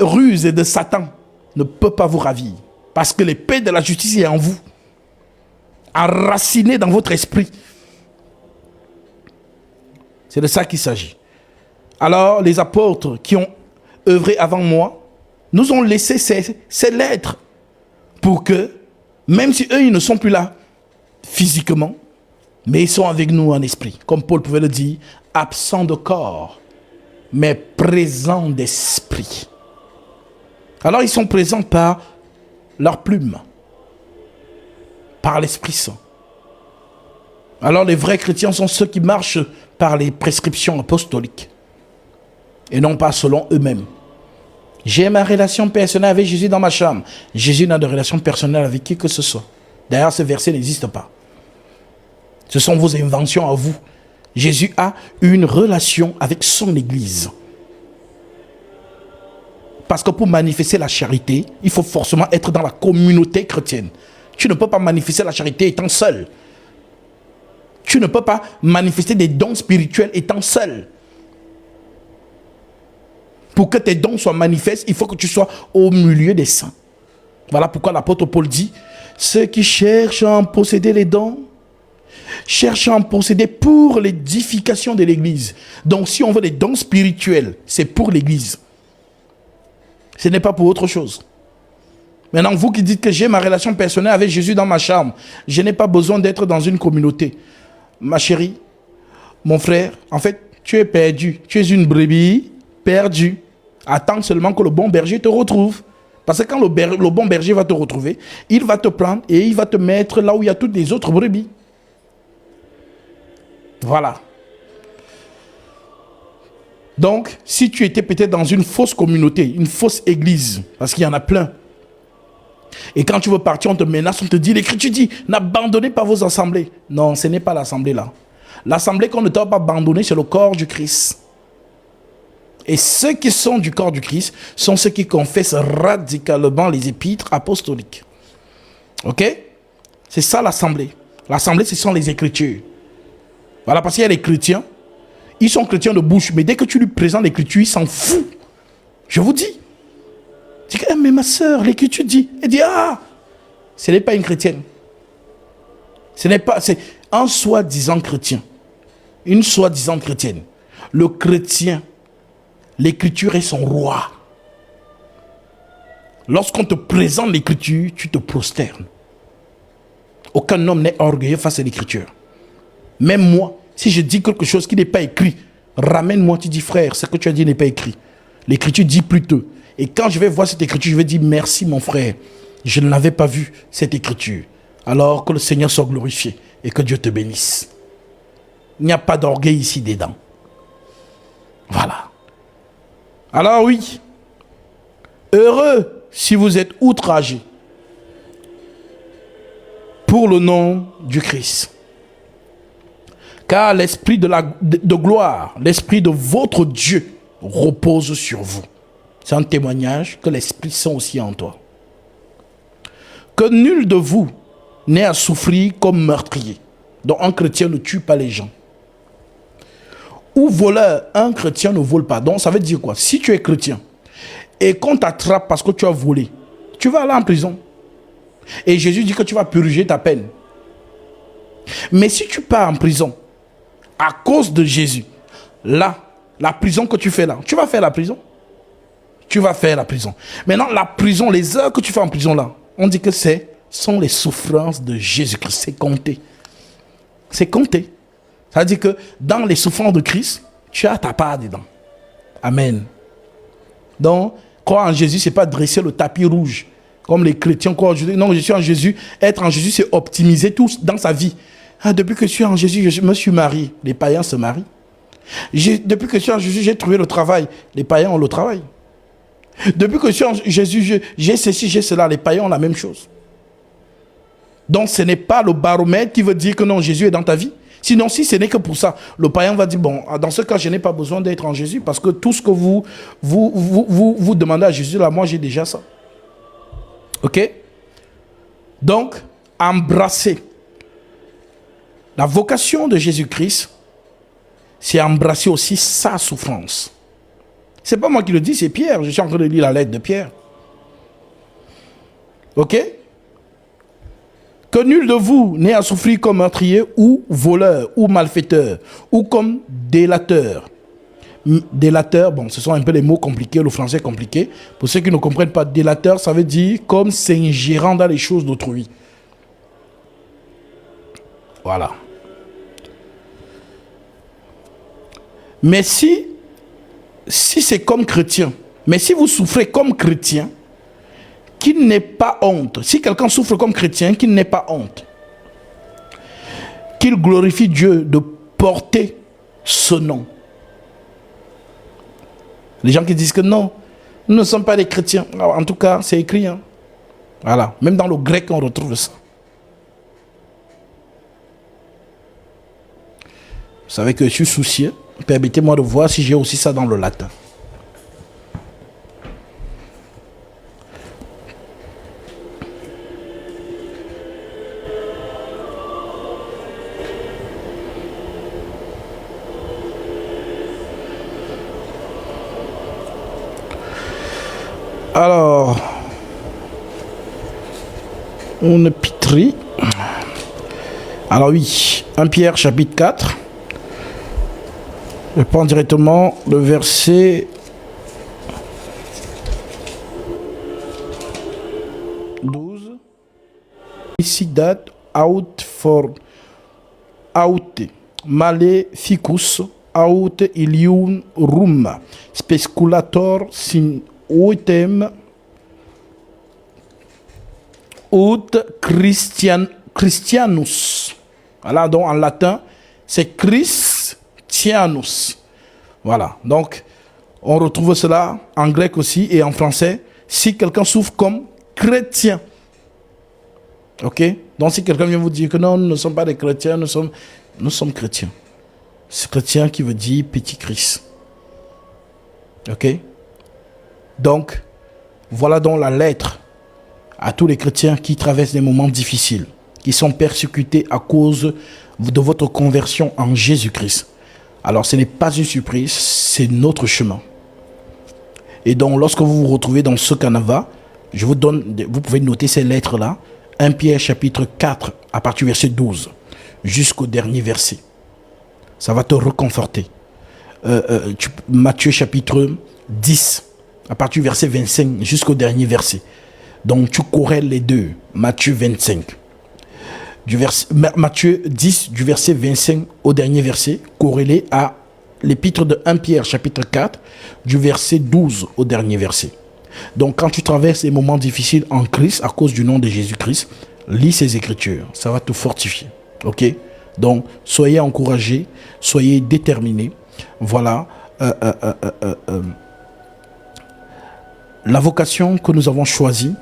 ruse de Satan ne peut pas vous ravir. Parce que l'épée de la justice est en vous. Enracinée dans votre esprit. C'est de ça qu'il s'agit. Alors, les apôtres qui ont œuvré avant moi nous ont laissé ces lettres pour que, même si eux, ils ne sont plus là physiquement, mais ils sont avec nous en esprit. Comme Paul pouvait le dire, absent de corps, mais présent d'esprit. Alors, ils sont présents par leur plume, par l'Esprit Saint. Alors, les vrais chrétiens sont ceux qui marchent par les prescriptions apostoliques et non pas selon eux-mêmes. J'ai ma relation personnelle avec Jésus dans ma chambre. Jésus n'a de relation personnelle avec qui que ce soit. D'ailleurs, ce verset n'existe pas. Ce sont vos inventions à vous. Jésus a une relation avec son Église. Parce que pour manifester la charité, il faut forcément être dans la communauté chrétienne. Tu ne peux pas manifester la charité étant seul. Tu ne peux pas manifester des dons spirituels étant seul. Pour que tes dons soient manifestes, il faut que tu sois au milieu des saints. Voilà pourquoi l'apôtre Paul dit, ceux qui cherchent à en posséder les dons, cherchent à en posséder pour l'édification de l'Église. Donc si on veut des dons spirituels, c'est pour l'Église. Ce n'est pas pour autre chose. Maintenant, vous qui dites que j'ai ma relation personnelle avec Jésus dans ma chambre, je n'ai pas besoin d'être dans une communauté. Ma chérie, mon frère, en fait, tu es perdu. Tu es une brebis perdue. Attends seulement que le bon berger te retrouve. Parce que quand le bon berger va te retrouver, il va te prendre et il va te mettre là où il y a toutes les autres brebis. Voilà. Donc, si tu étais peut-être dans une fausse communauté, une fausse église, parce qu'il y en a plein, et quand tu veux partir, on te menace, on te dit, l'Écriture dit, n'abandonnez pas vos assemblées. Non, ce n'est pas l'assemblée là. L'assemblée qu'on ne doit pas abandonner, c'est le corps du Christ. Et ceux qui sont du corps du Christ sont ceux qui confessent radicalement les épîtres apostoliques. Ok? C'est ça l'assemblée. L'assemblée, ce sont les Écritures. Voilà, parce qu'il y a les chrétiens, ils sont chrétiens de bouche, mais dès que tu lui présentes l'Écriture, il s'en fout. Je vous dis. Tu dis, mais ma soeur, l'Écriture dit. Elle dit, ce n'est pas une chrétienne. Ce n'est pas, c'est un soi-disant chrétien. Une soi-disant chrétienne. Le chrétien, l'Écriture est son roi. Lorsqu'on te présente l'Écriture, tu te prosternes. Aucun homme n'est orgueilleux face à l'Écriture. Même moi, si je dis quelque chose qui n'est pas écrit, ramène-moi, tu dis, frère, ce que tu as dit n'est pas écrit. L'Écriture dit plutôt. Et quand je vais voir cette Écriture, je vais dire, merci mon frère, je ne l'avais pas vu, cette Écriture. Alors que le Seigneur soit glorifié et que Dieu te bénisse. Il n'y a pas d'orgueil ici dedans. Voilà. Alors oui, heureux si vous êtes outragés pour le nom du Christ. Car l'esprit de gloire, l'esprit de votre Dieu repose sur vous. C'est un témoignage que l'Esprit Saint aussi en toi. Que nul de vous n'ait à souffrir comme meurtrier. Donc un chrétien ne tue pas les gens. Ou voleur, un chrétien ne vole pas. Donc ça veut dire quoi? Si tu es chrétien et qu'on t'attrape parce que tu as volé, tu vas aller en prison. Et Jésus dit que tu vas purger ta peine. Mais si tu pars en prison à cause de Jésus, là, la prison que tu fais là, tu vas faire la prison. Tu vas faire la prison. Maintenant, la prison, les heures que tu fais en prison là, on dit que sont les souffrances de Jésus-Christ. C'est compté. C'est compté. Ça veut dire que dans les souffrances de Christ, tu as ta part dedans. Amen. Donc, croire en Jésus, ce n'est pas dresser le tapis rouge Comme les chrétiens, quoi, non, je suis en Jésus. Être en Jésus, c'est optimiser tout dans sa vie. Ah, depuis que je suis en Jésus, je me suis marié. Les païens se marient. Depuis que je suis en Jésus, j'ai trouvé le travail. Les païens ont le travail. Depuis que je suis en Jésus, j'ai ceci, j'ai cela. Les païens ont la même chose. Donc, ce n'est pas le baromètre qui veut dire que non, Jésus est dans ta vie. Sinon, si ce n'est que pour ça, le païen va dire, bon, dans ce cas, je n'ai pas besoin d'être en Jésus parce que tout ce que vous demandez à Jésus, là, moi, j'ai déjà ça. OK? Donc, embrasser la vocation de Jésus-Christ, c'est embrasser aussi sa souffrance. Ce n'est pas moi qui le dis, c'est Pierre. Je suis en train de lire la lettre de Pierre. OK? Que nul de vous n'ait à souffrir comme meurtrier ou voleur ou malfaiteur ou comme délateur. Délateur, bon, ce sont un peu les mots compliqués, le français compliqué. Pour ceux qui ne comprennent pas, délateur, ça veut dire comme s'ingérant dans les choses d'autrui. Voilà. Mais si c'est comme chrétien, mais si vous souffrez comme chrétien, qu'il n'ait pas honte. Si quelqu'un souffre comme chrétien, qu'il n'ait pas honte. Qu'il glorifie Dieu de porter ce nom. Les gens qui disent que non, nous ne sommes pas des chrétiens. Alors, en tout cas, c'est écrit. Hein. Voilà. Même dans le grec, on retrouve ça. Vous savez que je suis soucieux. Permettez-moi de voir si j'ai aussi ça dans le latin. Alors, on pitrie. Alors oui, 1 Pierre chapitre 4. Je prends directement le verset 12. Ici date out for out maleficus out ilium rum speculator sin autem ut Christianus. Voilà, donc en latin, c'est Christianus. Voilà, donc on retrouve cela en grec aussi et en français. Si quelqu'un souffre comme chrétien. Ok? Donc si quelqu'un vient vous dire que non, nous ne sommes pas des chrétiens, nous sommes chrétiens. C'est chrétien qui veut dire petit Christ. Ok? Donc, voilà donc la lettre à tous les chrétiens qui traversent des moments difficiles, qui sont persécutés à cause de votre conversion en Jésus-Christ. Alors, ce n'est pas une surprise, c'est notre chemin. Et donc, lorsque vous vous retrouvez dans ce canevas, je vous donne, vous pouvez noter ces lettres-là, 1 Pierre chapitre 4, à partir du verset 12, jusqu'au dernier verset. Ça va te reconforter. Matthieu chapitre 10, à partir du verset 25 jusqu'au dernier verset. Donc tu corrèles les deux. Matthieu 25. Matthieu 10 du verset 25 au dernier verset, corrélé à l'épître de 1 Pierre chapitre 4 du verset 12 au dernier verset. Donc quand tu traverses des moments difficiles en Christ à cause du nom de Jésus-Christ, lis ces écritures. Ça va te fortifier. Ok? Donc soyez encouragés, soyez déterminés. Voilà. La vocation que nous avons choisie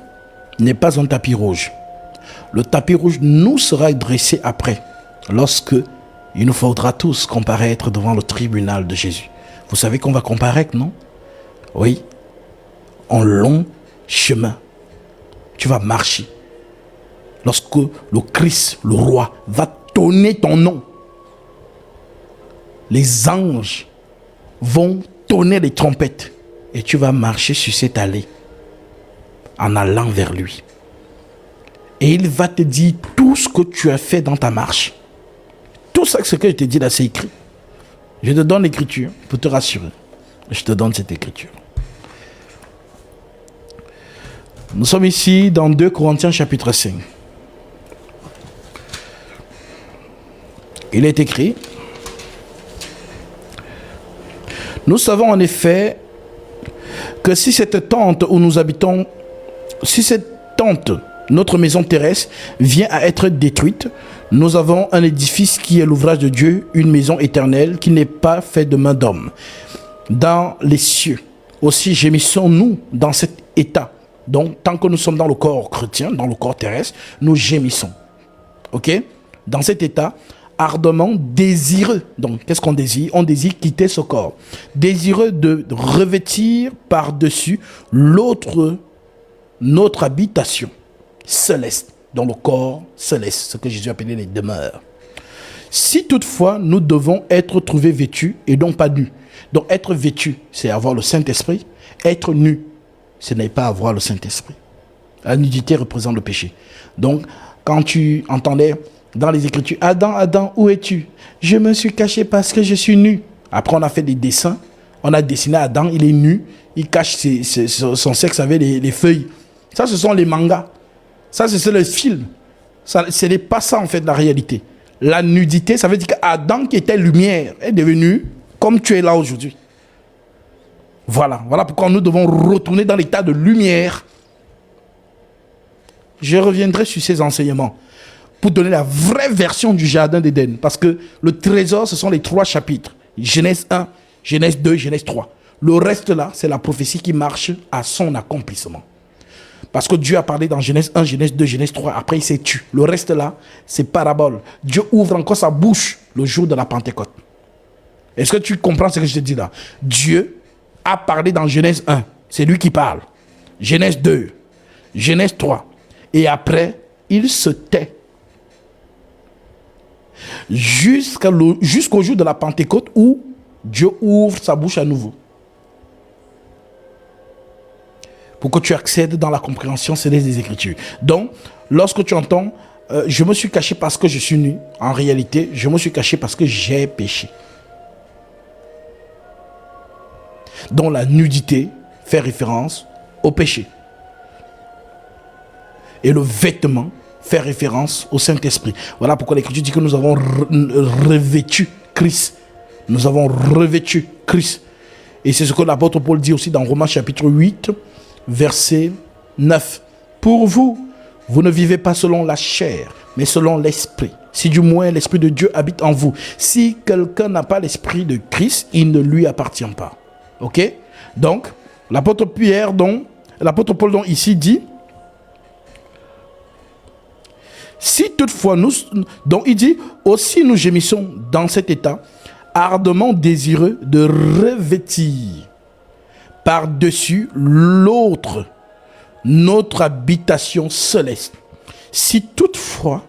n'est pas un tapis rouge. Le tapis rouge nous sera dressé après, lorsque il nous faudra tous comparaître devant le tribunal de Jésus. Vous savez qu'on va comparaître, non? Oui. En long chemin. Tu vas marcher. Lorsque le Christ, le roi, va tonner ton nom, les anges vont tonner les trompettes. Et tu vas marcher sur cette allée en allant vers lui. Et il va te dire tout ce que tu as fait dans ta marche. Tout ça, ce que je te dis là, c'est écrit. Je te donne l'écriture pour te rassurer. Je te donne cette écriture. Nous sommes ici dans 2 Corinthiens chapitre 5. Il est écrit: nous savons en effet que si cette tente où nous habitons, si cette tente, notre maison terrestre vient à être détruite, nous avons un édifice qui est l'ouvrage de Dieu, une maison éternelle qui n'est pas faite de main d'homme. Dans les cieux, aussi gémissons-nous dans cet état. Donc, tant que nous sommes dans le corps chrétien, dans le corps terrestre, nous gémissons. Ok? Dans cet état, ardemment désireux. Donc, qu'est-ce qu'on désire? On désire quitter ce corps. Désireux de revêtir par-dessus notre habitation céleste, dans le corps céleste, ce que Jésus appelait les demeures. Si toutefois, nous devons être trouvés vêtus et non pas nus. Donc, être vêtu, c'est avoir le Saint-Esprit. Être nu, ce n'est pas avoir le Saint-Esprit. La nudité représente le péché. Donc, quand tu entendais dans les Écritures, Adam, Adam, où es-tu? Je me suis caché parce que je suis nu. Après, on a fait des dessins. On a dessiné Adam, il est nu. Il cache son sexe avec les feuilles. Ça, ce sont les mangas. Ça, c'est le film. Ce n'est pas ça, en fait, la réalité. La nudité, ça veut dire qu'Adam, qui était lumière, est devenu comme tu es là aujourd'hui. Voilà pourquoi nous devons retourner dans l'état de lumière. Je reviendrai sur ces enseignements pour donner la vraie version du jardin d'Éden. Parce que le trésor, ce sont les 3 chapitres. Genèse 1, Genèse 2, Genèse 3. Le reste là, c'est la prophétie qui marche à son accomplissement. Parce que Dieu a parlé dans Genèse 1, Genèse 2, Genèse 3. Après, il s'est tué. Le reste là, c'est parabole. Dieu ouvre encore sa bouche le jour de la Pentecôte. Est-ce que tu comprends ce que je te dis là? Dieu a parlé dans Genèse 1. C'est lui qui parle. Genèse 2, Genèse 3. Et après, il se tait. Jusqu'au jour de la Pentecôte où Dieu ouvre sa bouche à nouveau. Pour que tu accèdes dans la compréhension céleste des Écritures. Donc, lorsque tu entends je me suis caché parce que je suis nu, en réalité, je me suis caché parce que j'ai péché. Donc, la nudité fait référence au péché. Et le vêtement fait référence au Saint-Esprit. Voilà pourquoi l'Écriture dit que nous avons revêtu Christ. Nous avons revêtu Christ. Et c'est ce que l'apôtre Paul dit aussi dans Romains chapitre 8, verset 9. Pour vous, vous ne vivez pas selon la chair, mais selon l'Esprit. Si du moins l'Esprit de Dieu habite en vous. Si quelqu'un n'a pas l'Esprit de Christ, il ne lui appartient pas. Ok? Donc, l'apôtre Paul donc ici dit, si toutefois donc il dit, aussi nous gémissons dans cet état, ardemment désireux de revêtir par-dessus notre habitation céleste. Si toutefois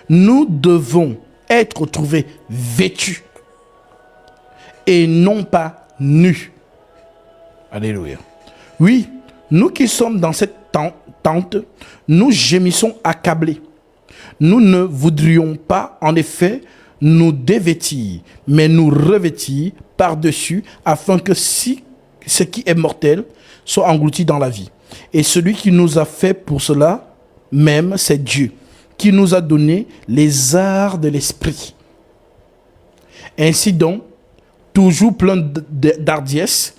nous devons être trouvés vêtus et non pas nus. Alléluia. Oui, nous qui sommes dans cette tente, nous gémissons accablés. Nous ne voudrions pas, en effet, nous dévêtir, mais nous revêtir par-dessus, afin que si ce qui est mortel soit englouti dans la vie. Et celui qui nous a fait pour cela même, c'est Dieu, qui nous a donné les arts de l'esprit. Ainsi donc, toujours plein d'hardiesse,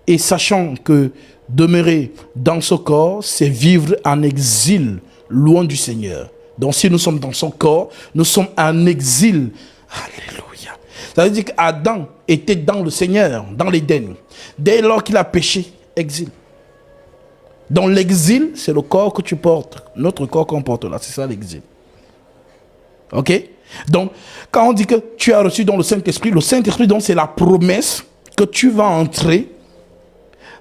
et sachant que demeurer dans ce corps, c'est vivre en exil, loin du Seigneur. Donc si nous sommes dans son corps, nous sommes en exil. Alléluia. Ça veut dire qu'Adam était dans le Seigneur, dans l'Éden. Dès lors qu'il a péché, exil. Dans l'exil, c'est le corps que tu portes. Notre corps qu'on porte là, c'est ça l'exil. Ok? Donc, quand on dit que tu as reçu dans le Saint-Esprit, donc c'est la promesse que tu vas entrer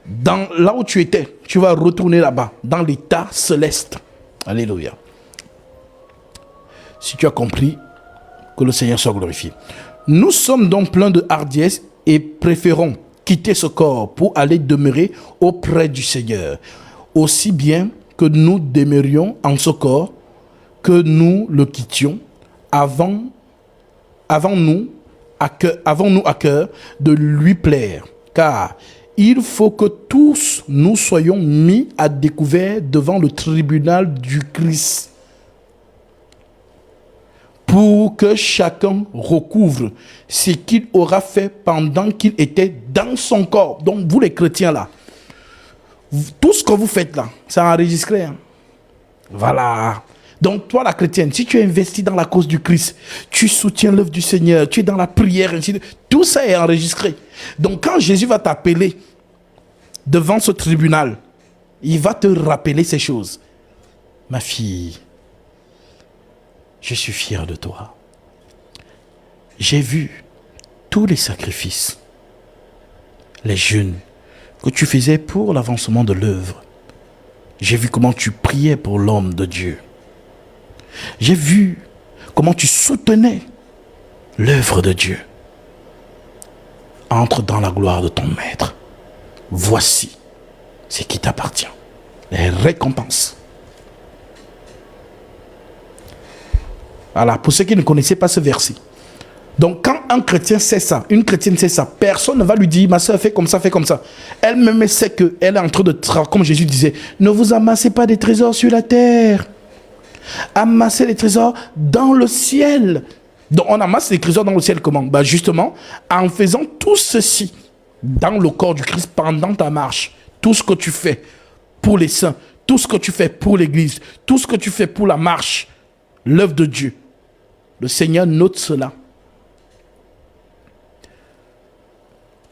dans là où tu étais. Tu vas retourner là-bas, dans l'état céleste. Alléluia. Si tu as compris, que le Seigneur soit glorifié. Nous sommes donc pleins de hardiesse et préférons quitter ce corps pour aller demeurer auprès du Seigneur. Aussi bien que nous demeurions en ce corps, que nous le quittions, avons-nous à cœur de lui plaire. Car il faut que tous nous soyons mis à découvert devant le tribunal du Christ, pour que chacun recouvre ce qu'il aura fait pendant qu'il était dans son corps. Donc vous les chrétiens là, tout ce que vous faites là, c'est enregistré. Hein? Voilà. Donc, toi, la chrétienne, si tu es investi dans la cause du Christ, tu soutiens l'œuvre du Seigneur, tu es dans la prière, ainsi de... tout ça est enregistré. Donc, quand Jésus va t'appeler devant ce tribunal, il va te rappeler ces choses. Ma fille, je suis fier de toi. J'ai vu tous les sacrifices, les jeûnes que tu faisais pour l'avancement de l'œuvre. J'ai vu comment tu priais pour l'homme de Dieu. J'ai vu comment tu soutenais l'œuvre de Dieu. Entre dans la gloire de ton maître. Voici ce qui t'appartient. Les récompenses. Voilà, pour ceux qui ne connaissaient pas ce verset. Donc, quand un chrétien sait ça, une chrétienne sait ça, personne ne va lui dire, ma soeur, fais comme ça, fais comme ça. Elle-même sait qu'elle est en train de travailler, comme Jésus disait, ne vous amassez pas des trésors sur la terre. Amassez les trésors dans le ciel. Donc, on amasse les trésors dans le ciel comment? Ben justement, en faisant tout ceci dans le corps du Christ pendant ta marche. Tout ce que tu fais pour les saints, tout ce que tu fais pour l'Église, tout ce que tu fais pour la marche, l'œuvre de Dieu. Le Seigneur note cela.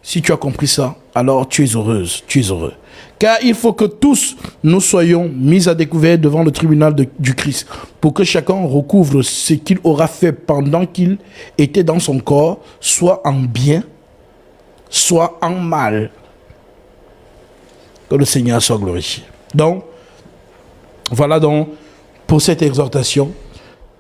Si tu as compris ça, alors tu es heureuse, tu es heureux. Car il faut que tous nous soyons mis à découvert devant le tribunal du Christ, pour que chacun recouvre ce qu'il aura fait pendant qu'il était dans son corps, soit en bien, soit en mal. Que le Seigneur soit glorifié. Donc, voilà donc pour cette exhortation.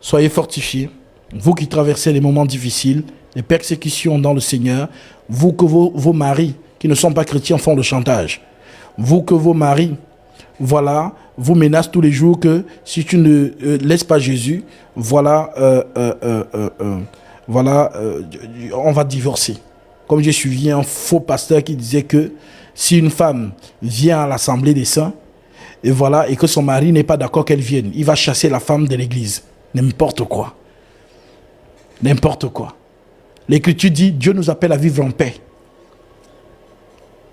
Soyez fortifiés, vous qui traversez les moments difficiles, les persécutions dans le Seigneur, vous que vos maris qui ne sont pas chrétiens font le chantage, vous que vos maris, voilà, vous menacent tous les jours que si tu ne laisses pas Jésus, voilà, on va divorcer. Comme j'ai suivi un faux pasteur qui disait que si une femme vient à l'assemblée des saints, et voilà, et que son mari n'est pas d'accord qu'elle vienne, il va chasser la femme de l'église. N'importe quoi. N'importe quoi. L'Écriture dit, Dieu nous appelle à vivre en paix.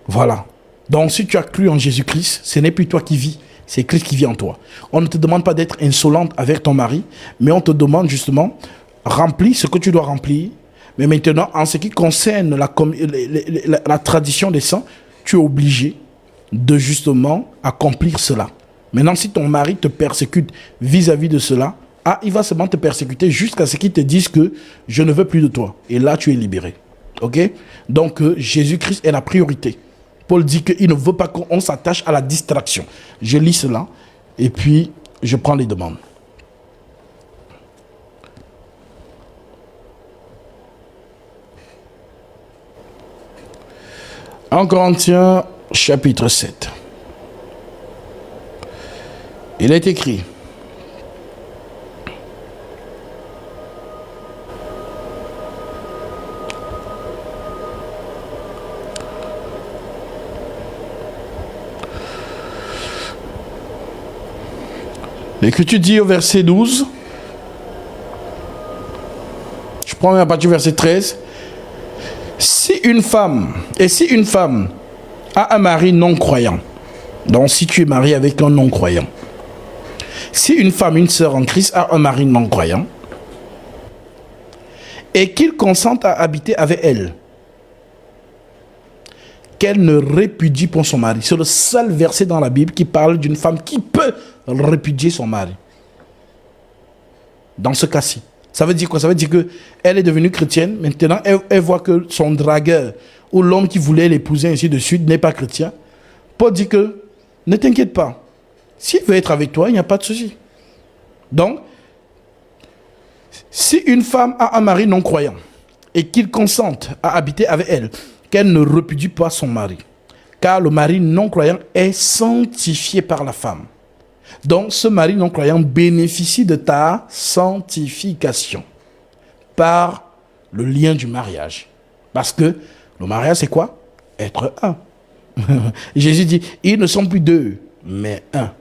Voilà. Donc, si tu as cru en Jésus-Christ, ce n'est plus toi qui vis, c'est Christ qui vit en toi. On ne te demande pas d'être insolente avec ton mari, mais on te demande justement, remplis ce que tu dois remplir. Mais maintenant, en ce qui concerne la tradition des saints, tu es obligé de justement accomplir cela. Maintenant, si ton mari te persécute vis-à-vis de cela, il va seulement te persécuter jusqu'à ce qu'il te dise que je ne veux plus de toi. Et là, tu es libéré. Ok? Donc, Jésus-Christ est la priorité. Paul dit qu'il ne veut pas qu'on s'attache à la distraction. Je lis cela et puis je prends les demandes. En Corinthiens, chapitre 7. Il est écrit: l'Écriture dit au verset 12, je prends à partir du verset 13, si une femme a un mari non-croyant, donc si tu es marié avec un non-croyant, si une femme, une sœur en Christ a un mari non-croyant, et qu'il consente à habiter avec elle, qu'elle ne répudie pas son mari. C'est le seul verset dans la Bible qui parle d'une femme qui peut répudier son mari. Dans ce cas-ci. Ça veut dire quoi? Ça veut dire qu'elle est devenue chrétienne. Maintenant, elle voit que son dragueur ou l'homme qui voulait l'épouser ainsi de suite n'est pas chrétien. Paul dit que ne t'inquiète pas. S'il veut être avec toi, il n'y a pas de souci. Donc, si une femme a un mari non-croyant et qu'il consente à habiter avec elle, qu'elle ne répudie pas son mari, car le mari non-croyant est sanctifié par la femme. Donc, ce mari non-croyant bénéficie de ta sanctification par le lien du mariage. Parce que le mariage, c'est quoi? Être un. Jésus dit, ils ne sont plus deux, mais un.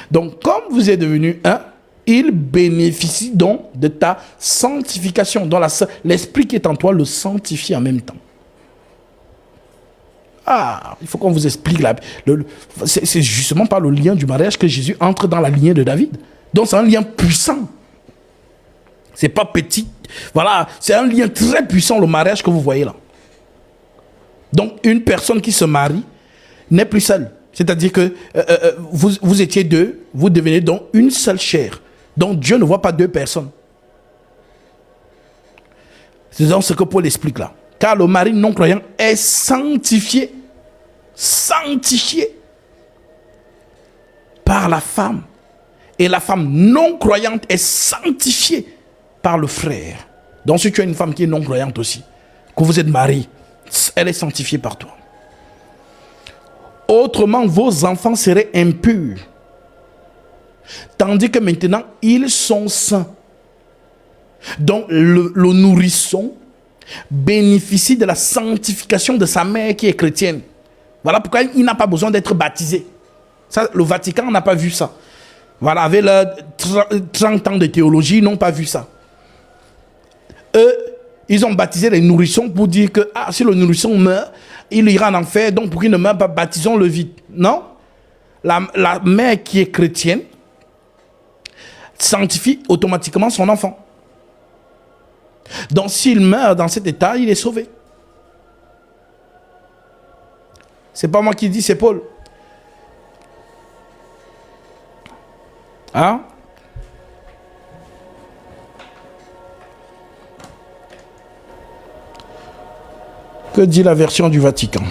Donc, comme vous êtes devenus un, il bénéficie donc de ta sanctification. Donc, l'esprit qui est en toi le sanctifie en même temps. Ah, il faut qu'on vous explique. C'est justement par le lien du mariage que Jésus entre dans la lignée de David. Donc c'est un lien puissant. C'est pas petit. Voilà, c'est un lien très puissant, le mariage que vous voyez là. Donc une personne qui se marie n'est plus seule. C'est-à-dire que vous étiez deux, vous devenez donc une seule chair. Donc Dieu ne voit pas deux personnes. C'est donc ce que Paul explique là. Car le mari non-croyant est sanctifié. Sanctifié par la femme. Et la femme non-croyante est sanctifiée par le frère. Donc si tu as une femme qui est non-croyante aussi, que vous êtes marié, elle est sanctifiée par toi. Autrement, vos enfants seraient impurs. Tandis que maintenant, ils sont saints. Donc, le nourrisson bénéficie de la sanctification de sa mère qui est chrétienne. Voilà pourquoi il n'a pas besoin d'être baptisé. Ça, le Vatican n'a pas vu ça. Voilà, avec leurs 30 ans de théologie, ils n'ont pas vu ça. Eux, ils ont baptisé les nourrissons pour dire que si le nourrisson meurt, il ira en enfer, donc pour qu'il ne meure pas, baptisons-le vite. Non. La mère qui est chrétienne sanctifie automatiquement son enfant. Donc s'il meurt dans cet état, il est sauvé. C'est pas moi qui dis, c'est Paul. Hein? Que dit la version du Vatican?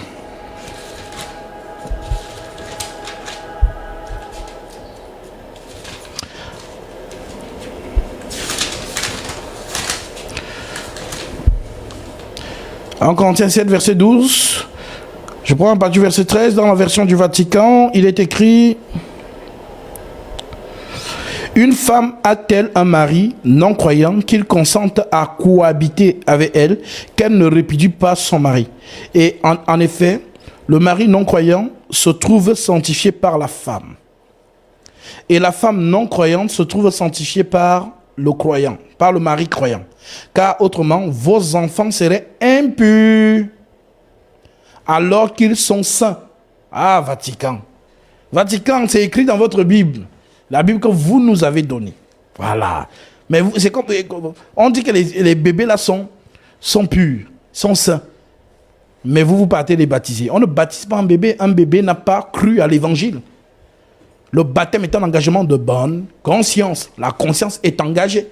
En Corinthiens 7, verset 12, je prends à partir du verset 13, dans la version du Vatican, il est écrit: une femme a-t-elle un mari non-croyant qu'il consente à cohabiter avec elle, qu'elle ne répudie pas son mari? Et en effet, le mari non-croyant se trouve sanctifié par la femme. Et la femme non-croyante se trouve sanctifiée par le croyant, par le mari croyant. Car autrement, vos enfants seraient impurs alors qu'ils sont saints. Ah, Vatican. Vatican, c'est écrit dans votre Bible. La Bible que vous nous avez donnée. Voilà. Mais c'est comme, on dit que les bébés là sont purs, sont saints. Mais vous partez les baptiser. On ne baptise pas un bébé. Un bébé n'a pas cru à l'évangile. Le baptême est un engagement de bonne conscience. La conscience est engagée.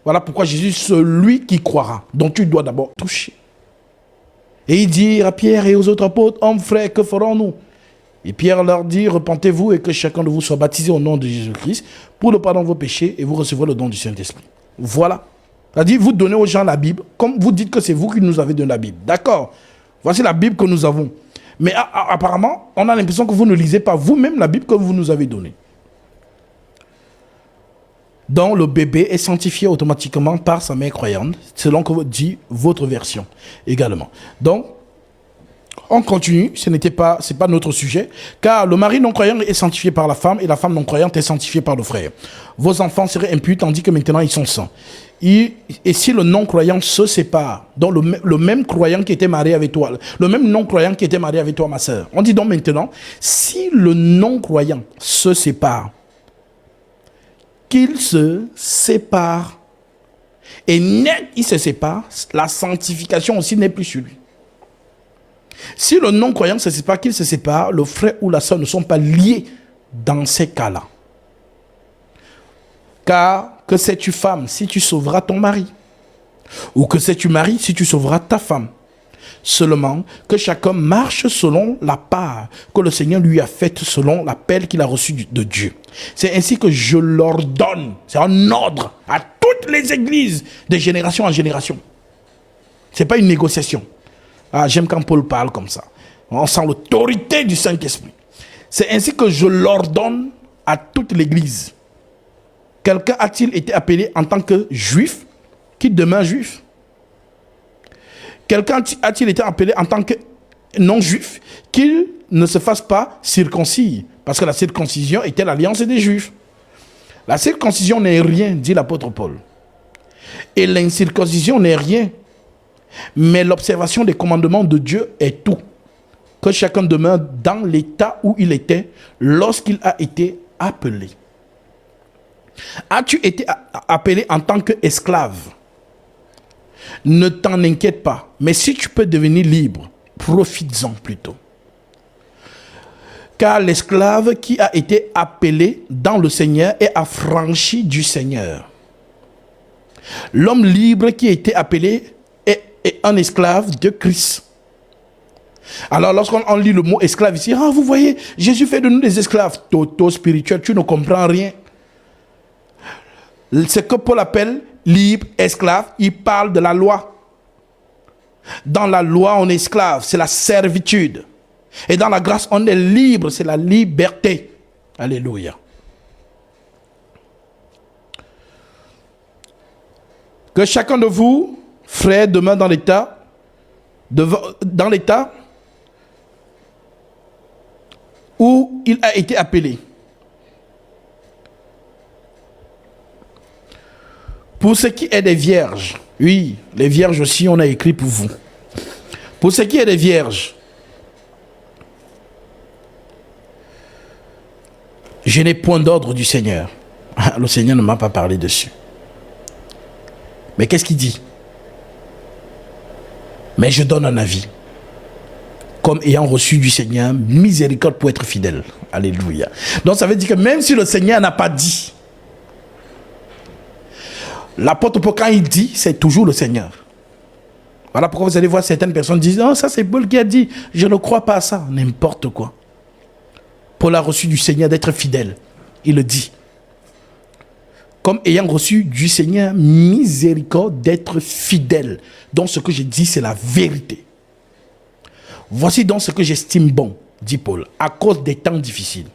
Voilà pourquoi Jésus, celui qui croira, dont tu dois d'abord toucher. Et il dit à Pierre et aux autres apôtres: hommes, frères, que ferons-nous? Et Pierre leur dit: repentez-vous et que chacun de vous soit baptisé au nom de Jésus-Christ pour le pardon de vos péchés, et vous recevrez le don du Saint-Esprit. Voilà. C'est-à-dire, vous donnez aux gens la Bible, comme vous dites que c'est vous qui nous avez donné la Bible. D'accord. Voici la Bible que nous avons. Mais apparemment, on a l'impression que vous ne lisez pas vous-même la Bible que vous nous avez donnée. Donc, le bébé est sanctifié automatiquement par sa mère croyante, selon que dit votre version également. Donc, on continue, c'est pas notre sujet, car le mari non-croyant est sanctifié par la femme et la femme non-croyante est sanctifiée par le frère. Vos enfants seraient impurs tandis que maintenant ils sont saints. Et si le non-croyant se sépare, donc le même croyant qui était marié avec toi, le même non-croyant qui était marié avec toi, ma sœur, on dit donc maintenant, si le non-croyant se sépare, qu'il se sépare. Et net, il se sépare, la sanctification aussi n'est plus sur lui. Si le non-croyant se sépare, qu'il se sépare, le frère ou la sœur ne sont pas liés dans ces cas-là. Car que sais-tu femme si tu sauveras ton mari? Ou que sais-tu mari si tu sauveras ta femme? Seulement que chacun marche selon la part que le Seigneur lui a faite, selon l'appel qu'il a reçu de Dieu. C'est ainsi que je l'ordonne. C'est un ordre à toutes les églises de génération en génération. Ce n'est pas une négociation. Ah, j'aime quand Paul parle comme ça. On sent l'autorité du Saint-Esprit. C'est ainsi que je l'ordonne à toute l'église. Quelqu'un a-t-il été appelé en tant que juif qui demeure juif? Quelqu'un a-t-il été appelé en tant que non-juif qu'il ne se fasse pas circoncis? Parce que la circoncision était l'alliance des juifs. La circoncision n'est rien, dit l'apôtre Paul. Et l'incirconcision n'est rien. Mais l'observation des commandements de Dieu est tout. que chacun demeure dans l'état où il était lorsqu'il a été appelé. As-tu été appelé en tant qu'esclave? Ne t'en inquiète pas. Mais si tu peux devenir libre, profites-en plutôt. Car l'esclave qui a été appelé dans le Seigneur est affranchi du Seigneur. L'homme libre qui a été appelé est un esclave de Christ. Alors lorsqu'on lit le mot esclave ici, vous voyez, Jésus fait de nous des esclaves. Toto spirituel, tu ne comprends rien. Ce que Paul appelle libre, esclave, il parle de la loi. Dans la loi, on est esclave, c'est la servitude. Et dans la grâce, on est libre, c'est la liberté. Alléluia. Que chacun de vous, frères, demeure dans l'état où il a été appelé. Pour ce qui est des vierges, oui, les vierges aussi, on a écrit pour vous. Pour ce qui est des vierges, je n'ai point d'ordre du Seigneur. Le Seigneur ne m'a pas parlé dessus. Mais qu'est-ce qu'il dit? Mais je donne un avis. Comme ayant reçu du Seigneur miséricorde pour être fidèle. Alléluia. Donc ça veut dire que même si le Seigneur n'a pas dit, l'apôtre Paul, quand il dit, c'est toujours le Seigneur. Voilà pourquoi vous allez voir certaines personnes disent, non, ça c'est Paul qui a dit, je ne crois pas à ça. N'importe quoi. Paul a reçu du Seigneur d'être fidèle. Il le dit. Comme ayant reçu du Seigneur miséricorde d'être fidèle. Donc ce que je dis, c'est la vérité. Voici donc ce que j'estime bon, dit Paul, à cause des temps difficiles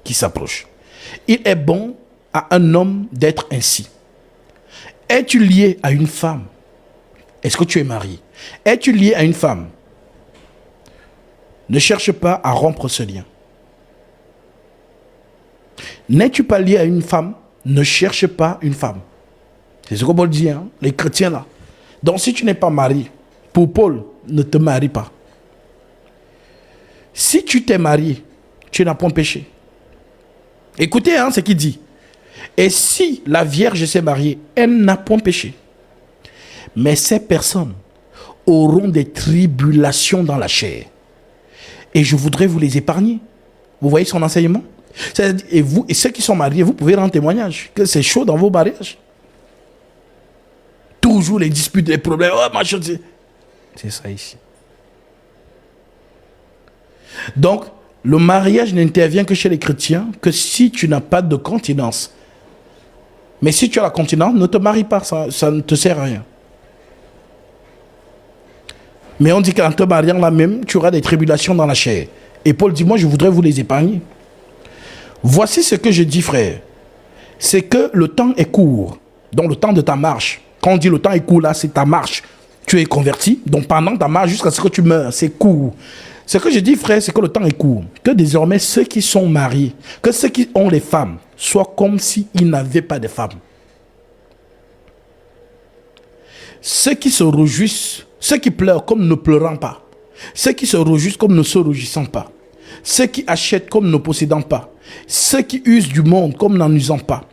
qui s'approchent. Il est bon à un homme d'être ainsi. Es-tu lié à une femme? Est-ce que tu es marié? Es-tu lié à une femme? Ne cherche pas à rompre ce lien. N'es-tu pas lié à une femme? Ne cherche pas une femme. C'est ce que Paul dit, hein, les chrétiens là. Donc si tu n'es pas marié, pour Paul, ne te marie pas. Si tu t'es marié, tu n'as point péché. Écoutez ce qu'il dit. Et si la Vierge s'est mariée, elle n'a point péché. Mais ces personnes auront des tribulations dans la chair. Et je voudrais vous les épargner. Vous voyez son enseignement? Et vous, et ceux qui sont mariés, vous pouvez rendre témoignage que c'est chaud dans vos mariages. Toujours les disputes, les problèmes. Oh, machin, c'est ça ici. Donc, le mariage n'intervient que chez les chrétiens que si tu n'as pas de continence. Mais si tu as la continence, ne te marie pas, ça ne te sert à rien. Mais on dit qu'en te mariant là même, tu auras des tribulations dans la chair. Et Paul dit, moi je voudrais vous les épargner. Voici ce que je dis, frère. C'est que le temps est court. Donc le temps de ta marche. Quand on dit le temps est court, là, c'est ta marche. Tu es converti. Donc pendant ta marche jusqu'à ce que tu meurs, c'est court. Ce que je dis, frère, c'est que le temps est court. Que désormais, ceux qui sont mariés, que ceux qui ont les femmes, soient comme s'ils n'avaient pas de femmes. Ceux qui se réjouissent, ceux qui pleurent comme ne pleurant pas. Ceux qui se réjouissent comme ne se réjouissant pas. Ceux qui achètent comme ne possédant pas. Ceux qui usent du monde comme n'en usant pas.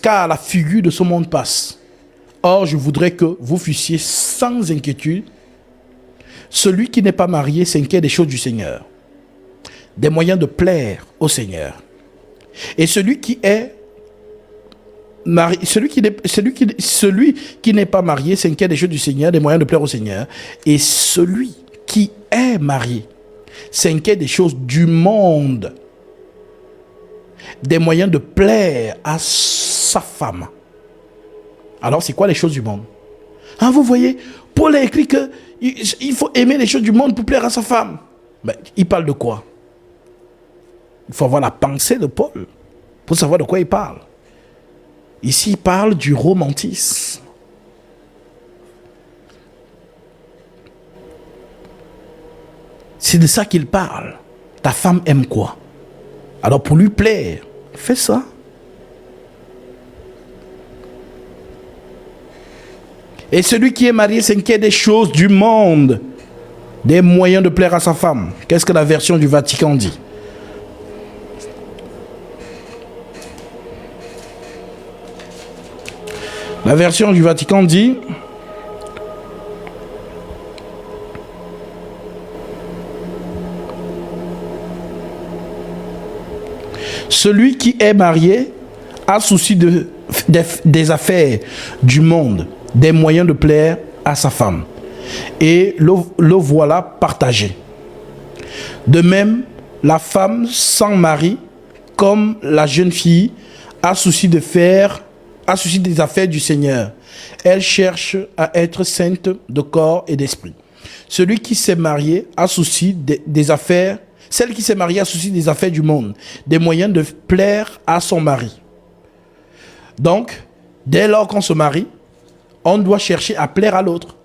Car la figure de ce monde passe. Or, je voudrais que vous fussiez sans inquiétude. Celui qui n'est pas marié s'inquiète des choses du Seigneur, des moyens de plaire au Seigneur. Et celui qui est marié, celui qui n'est pas marié s'inquiète des choses du Seigneur, des moyens de plaire au Seigneur. Et celui qui est marié s'inquiète des choses du monde, des moyens de plaire à sa femme. Alors, c'est quoi les choses du monde? Vous voyez, Paul a écrit que il faut aimer les choses du monde pour plaire à sa femme. Mais il parle de quoi? Il faut avoir la pensée de Paul pour savoir de quoi il parle. Ici, il parle du romantisme. C'est de ça qu'il parle. Ta femme aime quoi? Alors pour lui plaire, fais ça. Et celui qui est marié s'inquiète des choses du monde. Des moyens de plaire à sa femme. Qu'est-ce que la version du Vatican dit? La version du Vatican dit: celui qui est marié a souci des affaires du monde, des moyens de plaire à sa femme. Et le voilà partagé. De même, la femme sans mari, comme la jeune fille, a souci des affaires du Seigneur. Elle cherche à être sainte de corps et d'esprit. Celui qui s'est marié a souci des affaires. Celle qui s'est mariée a souci des affaires du monde, des moyens de plaire à son mari. Donc, dès lors qu'on se marie, on doit chercher à plaire à l'autre.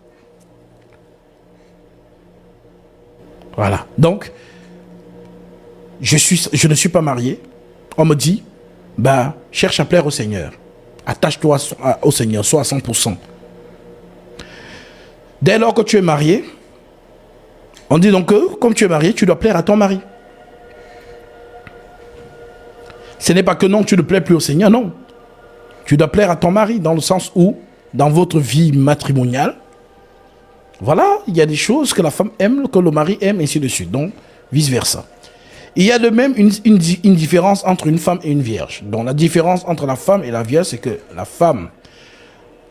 Voilà. Donc, je ne suis pas marié. On me dit, bah, cherche à plaire au Seigneur. Attache-toi au Seigneur, sois à 100%. Dès lors que tu es marié, on dit donc que, comme tu es marié, tu dois plaire à ton mari. Ce n'est pas que non, tu ne plais plus au Seigneur, non. Tu dois plaire à ton mari, dans le sens où, dans votre vie matrimoniale, voilà, il y a des choses que la femme aime, que le mari aime, et ainsi de suite. Donc, vice-versa. Il y a de même une différence entre une femme et une vierge. Donc, la différence entre la femme et la vierge, c'est que la femme,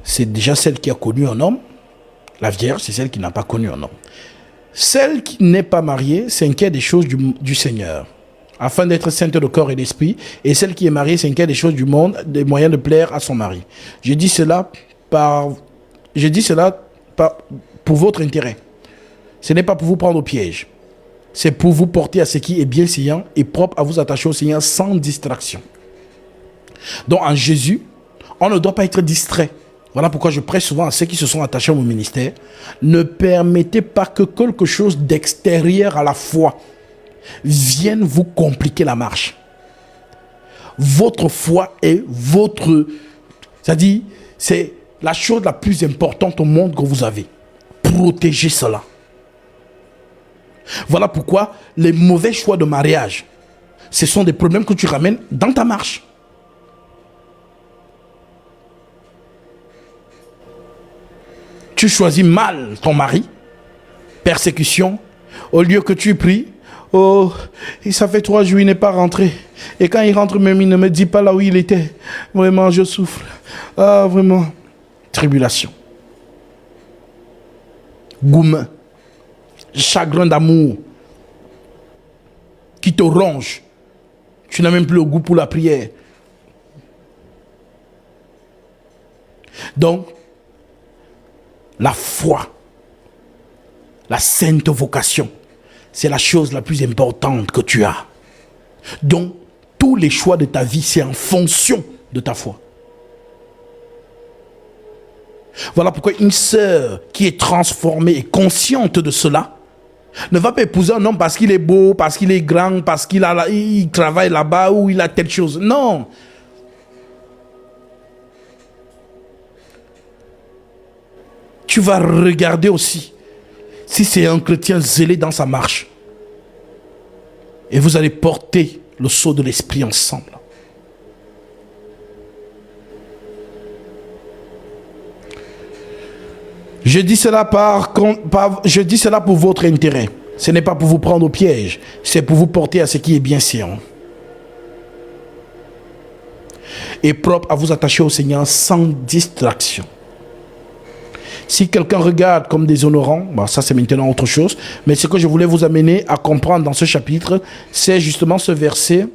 c'est déjà celle qui a connu un homme. La vierge, c'est celle qui n'a pas connu un homme. Celle qui n'est pas mariée s'inquiète des choses du Seigneur, afin d'être sainte de corps et d'esprit. Et celle qui est mariée s'inquiète des choses du monde, des moyens de plaire à son mari. Je dis cela pour votre intérêt. Ce n'est pas pour vous prendre au piège. C'est pour vous porter à ce qui est bienséant et propre à vous attacher au Seigneur sans distraction. Donc en Jésus, on ne doit pas être distrait. Voilà pourquoi je prêche souvent à ceux qui se sont attachés à mon ministère. Ne permettez pas que quelque chose d'extérieur à la foi vienne vous compliquer la marche. Votre foi est votre... C'est-à-dire, c'est la chose la plus importante au monde que vous avez. Protégez cela. Voilà pourquoi les mauvais choix de mariage, ce sont des problèmes que tu ramènes dans ta marche. Tu choisis mal ton mari, persécution, au lieu que tu pries, oh, ça fait 3 jours, il n'est pas rentré. Et quand il rentre même, il ne me dit pas là où il était. Vraiment, je souffre. Ah, vraiment. Tribulation. Goumen. Chagrin d'amour. Qui te ronge. Tu n'as même plus le goût pour la prière. Donc, la foi, la sainte vocation, c'est la chose la plus importante que tu as. Donc, tous les choix de ta vie, c'est en fonction de ta foi. Voilà pourquoi une sœur qui est transformée et consciente de cela ne va pas épouser un homme parce qu'il est beau, parce qu'il est grand, parce qu'il travaille là-bas ou il a telle chose. Non. Tu vas regarder aussi si c'est un chrétien zélé dans sa marche. Et vous allez porter le sceau de l'esprit ensemble. Je dis cela je dis cela pour votre intérêt. Ce n'est pas pour vous prendre au piège. C'est pour vous porter à ce qui est bienséant. Et propre à vous attacher au Seigneur sans distraction. Si quelqu'un regarde comme déshonorant, bah ça c'est maintenant autre chose. Mais ce que je voulais vous amener à comprendre dans ce chapitre, c'est justement ce verset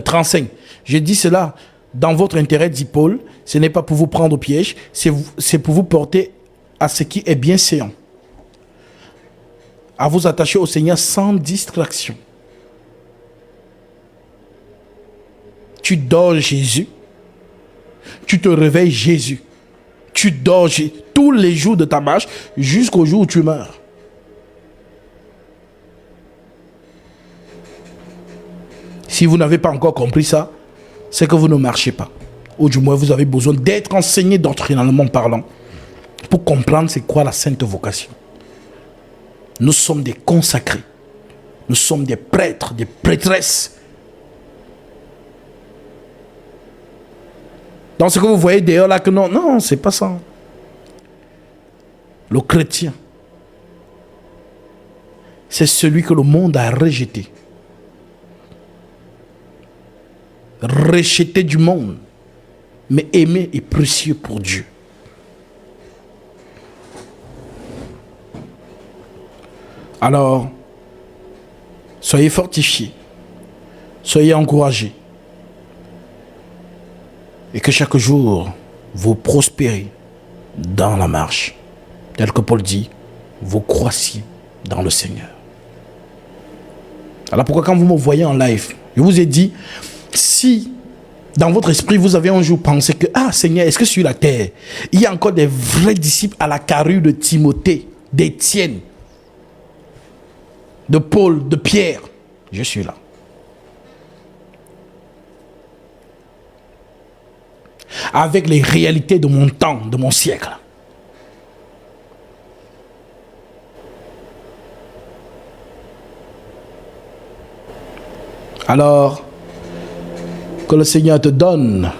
35. Je dis cela dans votre intérêt, dit Paul. Ce n'est pas pour vous prendre au piège, c'est pour vous porter à ce qui est bienséant. À vous attacher au Seigneur sans distraction. Tu dors Jésus. Tu te réveilles Jésus. Tu dors tous les jours de ta marche jusqu'au jour où tu meurs. Si vous n'avez pas encore compris ça, c'est que vous ne marchez pas. Ou du moins, vous avez besoin d'être enseigné doctrinalement parlant pour comprendre c'est quoi la sainte vocation. Nous sommes des consacrés. Nous sommes des prêtres, des prêtresses. Dans ce que vous voyez d'ailleurs là que non, non, c'est pas ça. Le chrétien, c'est celui que le monde a rejeté. Rejeté du monde, mais aimé et précieux pour Dieu. Alors, soyez fortifiés, soyez encouragés, et que chaque jour, vous prospérez dans la marche. Tel que Paul dit, vous croissiez dans le Seigneur. Alors pourquoi quand vous me voyez en live, je vous ai dit, si dans votre esprit vous avez un jour pensé que, ah Seigneur, est-ce que sur la terre, il y a encore des vrais disciples à la carrure de Timothée, d'Étienne, de Paul, de Pierre, je suis là. Avec les réalités de mon temps, de mon siècle. Alors, que le Seigneur te donne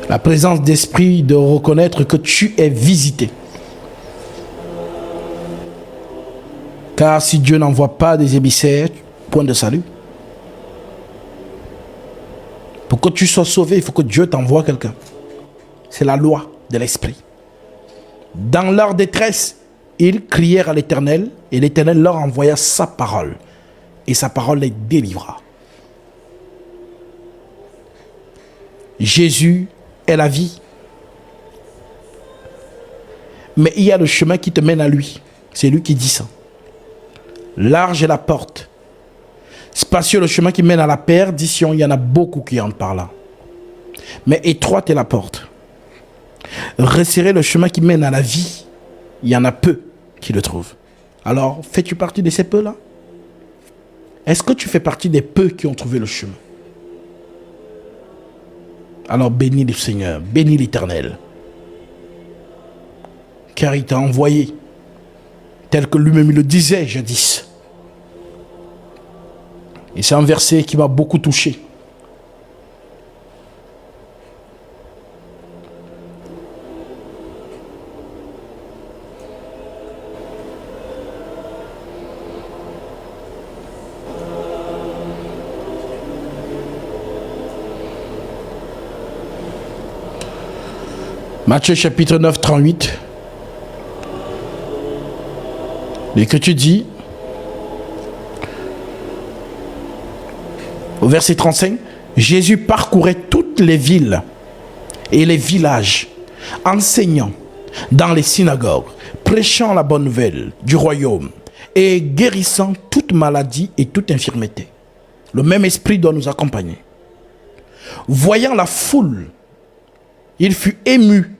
la présence d'esprit de reconnaître que tu es visité. Car si Dieu n'envoie pas des émissaires, point de salut. Pour que tu sois sauvé, il faut que Dieu t'envoie quelqu'un. C'est la loi de l'esprit. Dans leur détresse, ils crièrent à l'Éternel et l'Éternel leur envoya sa parole. Et sa parole les délivra. Jésus est la vie. Mais il y a le chemin qui te mène à lui. C'est lui qui dit ça. Large est la porte. Spacieux le chemin qui mène à la perdition. Il y en a beaucoup qui entrent par là. Mais étroite est la porte. Resserré le chemin qui mène à la vie. Il y en a peu qui le trouvent. Alors, fais-tu partie de ces peu-là? Est-ce que tu fais partie des peu qui ont trouvé le chemin? Alors bénis le Seigneur, bénis l'Éternel. Car il t'a envoyé, tel que lui-même le disait jadis. Et c'est un verset qui m'a beaucoup touché. Matthieu chapitre 9, 38. L'Écriture dit, au verset 35, Jésus parcourait toutes les villes et les villages, enseignant dans les synagogues, prêchant la bonne nouvelle du royaume et guérissant toute maladie et toute infirmité. Le même esprit doit nous accompagner. Voyant la foule, il fut ému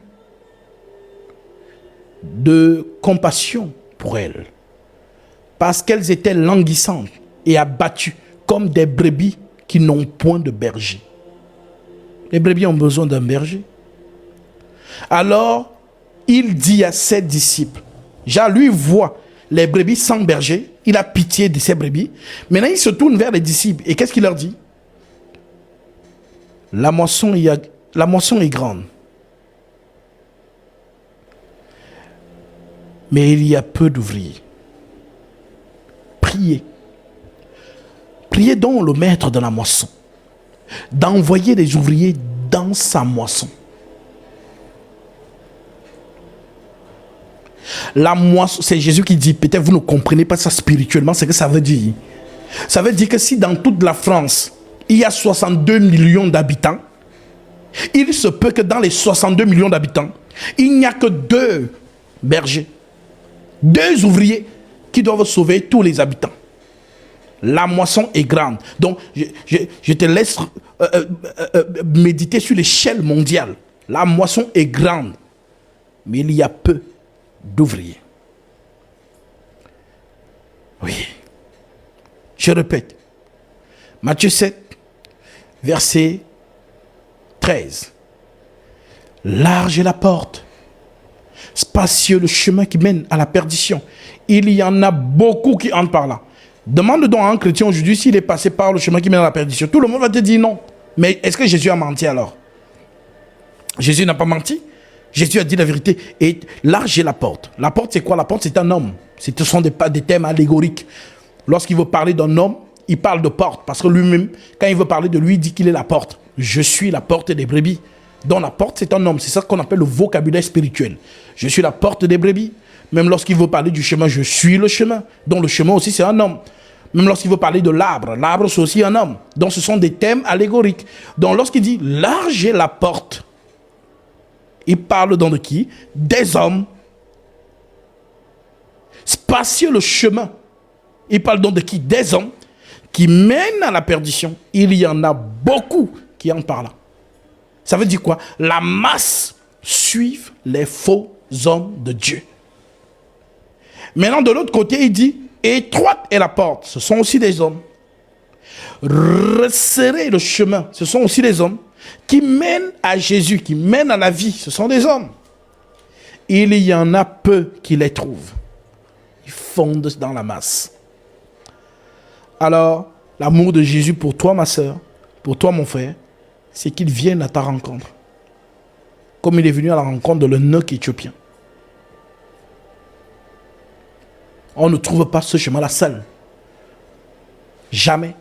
de compassion pour elles, parce qu'elles étaient languissantes et abattues comme des brebis qui n'ont point de berger. Les brebis ont besoin d'un berger. Alors, il dit à ses disciples, Jean lui voit les brebis sans berger, il a pitié de ces brebis. Maintenant, il se tourne vers les disciples et qu'est-ce qu'il leur dit? La moisson est grande, mais il y a peu d'ouvriers. Priez. Priez donc le maître de la moisson d'envoyer des ouvriers dans sa moisson. La moisson, c'est Jésus qui dit, peut-être vous ne comprenez pas ça spirituellement, c'est que ça veut dire. Ça veut dire que si dans toute la France, il y a 62 millions d'habitants, il se peut que dans les 62 millions d'habitants, il n'y a que 2 bergers, 2 ouvriers qui doivent sauver tous les habitants. La moisson est grande. Donc, je te laisse méditer sur l'échelle mondiale. La moisson est grande, mais il y a peu d'ouvriers. Oui. Je répète. Matthieu 7, verset 13. Large est la porte Spacieux, le chemin qui mène à la perdition. Il y en a beaucoup qui entrent par là. Demande donc à un chrétien aujourd'hui s'il est passé par le chemin qui mène à la perdition. Tout le monde va te dire non. Mais est-ce que Jésus a menti alors? Jésus n'a pas menti. Jésus a dit la vérité. Et large est la porte. La porte, c'est quoi? La porte, c'est un homme. Ce sont des thèmes allégoriques. Lorsqu'il veut parler d'un homme, il parle de porte. Parce que lui-même, quand il veut parler de lui, il dit qu'il est la porte. Je suis la porte des brebis. Donc la porte, c'est un homme. C'est ça qu'on appelle le vocabulaire spirituel. Je suis la porte des brebis. Même lorsqu'il veut parler du chemin, je suis le chemin. Donc le chemin aussi, c'est un homme. Même lorsqu'il veut parler de l'arbre, l'arbre, c'est aussi un homme. Donc ce sont des thèmes allégoriques. Donc lorsqu'il dit large est la porte, il parle donc de qui? Des hommes. Spacieux le chemin. Il parle donc de qui? Des hommes qui mènent à la perdition. Il y en a beaucoup qui entrent par là. Ça veut dire quoi? La masse suit les faux hommes de Dieu. Maintenant, de l'autre côté, il dit, étroite est la porte, ce sont aussi des hommes. Resserrez le chemin, ce sont aussi des hommes. Qui mènent à Jésus, qui mènent à la vie, ce sont des hommes. Il y en a peu qui les trouvent. Ils fondent dans la masse. Alors, l'amour de Jésus pour toi, ma soeur, pour toi, mon frère, c'est qu'il vienne à ta rencontre. Comme il est venu à la rencontre de l'eunuque éthiopien. On ne trouve pas ce chemin-là seul. Jamais.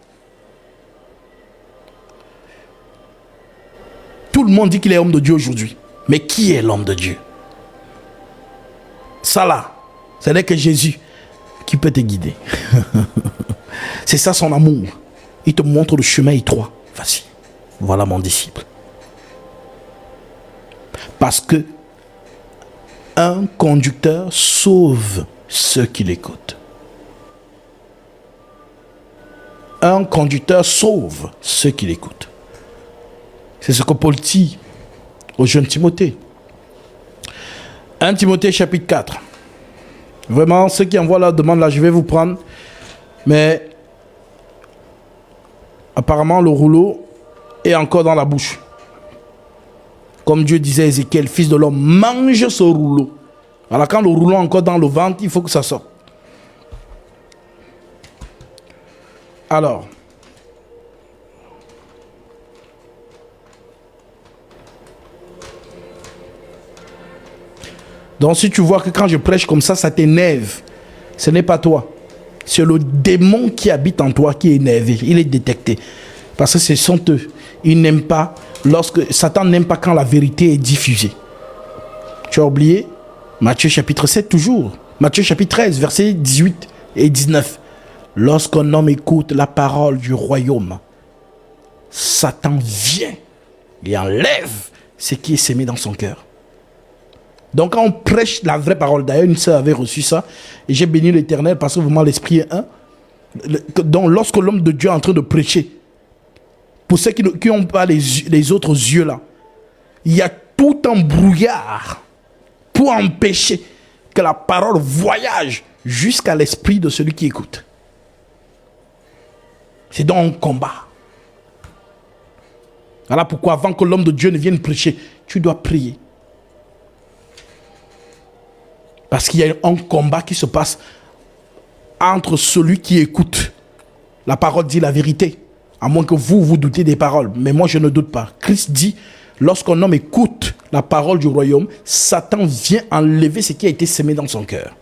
Tout le monde dit qu'il est homme de Dieu aujourd'hui. Mais qui est l'homme de Dieu? Ça là, ce n'est que Jésus qui peut te guider. C'est ça son amour. Il te montre le chemin étroit. Vas-y. Voilà mon disciple. Parce que un conducteur sauve ceux qui l'écoutent. Un conducteur sauve ceux qui l'écoutent. C'est ce que Paul dit au jeune Timothée. 1 Timothée chapitre 4. Vraiment, ceux qui envoient la demande là, je vais vous prendre. Mais apparemment, le rouleau est encore dans la bouche. Comme Dieu disait à Ézéchiel, fils de l'homme, mange ce rouleau. Alors quand le rouleau est encore dans le ventre, il faut que ça sorte. Alors, donc si tu vois que quand je prêche comme ça t'énerve, ce n'est pas toi. C'est le démon qui habite en toi qui est énervé. Il est détecté. Parce que ce sont eux. Ils n'aiment pas, Satan n'aime pas quand la vérité est diffusée. Tu as oublié Matthieu chapitre 7 toujours. Matthieu chapitre 13, versets 18 et 19. Lorsqu'un homme écoute la parole du royaume, Satan vient et enlève ce qui est semé dans son cœur. Donc quand on prêche la vraie parole, d'ailleurs une sœur avait reçu ça, et j'ai béni l'Éternel parce que vraiment l'Esprit est un. Donc lorsque l'homme de Dieu est en train de prêcher, pour ceux qui n'ont pas les autres yeux là, il y a tout un brouillard pour empêcher que la parole voyage jusqu'à l'esprit de celui qui écoute. C'est donc un combat. Voilà pourquoi avant que l'homme de Dieu ne vienne prêcher, tu dois prier. Parce qu'il y a un combat qui se passe entre celui qui écoute. La parole dit la vérité. À moins que vous doutez des paroles. Mais moi, je ne doute pas. Christ dit, lorsqu'un homme écoute la parole du royaume, Satan vient enlever ce qui a été semé dans son cœur.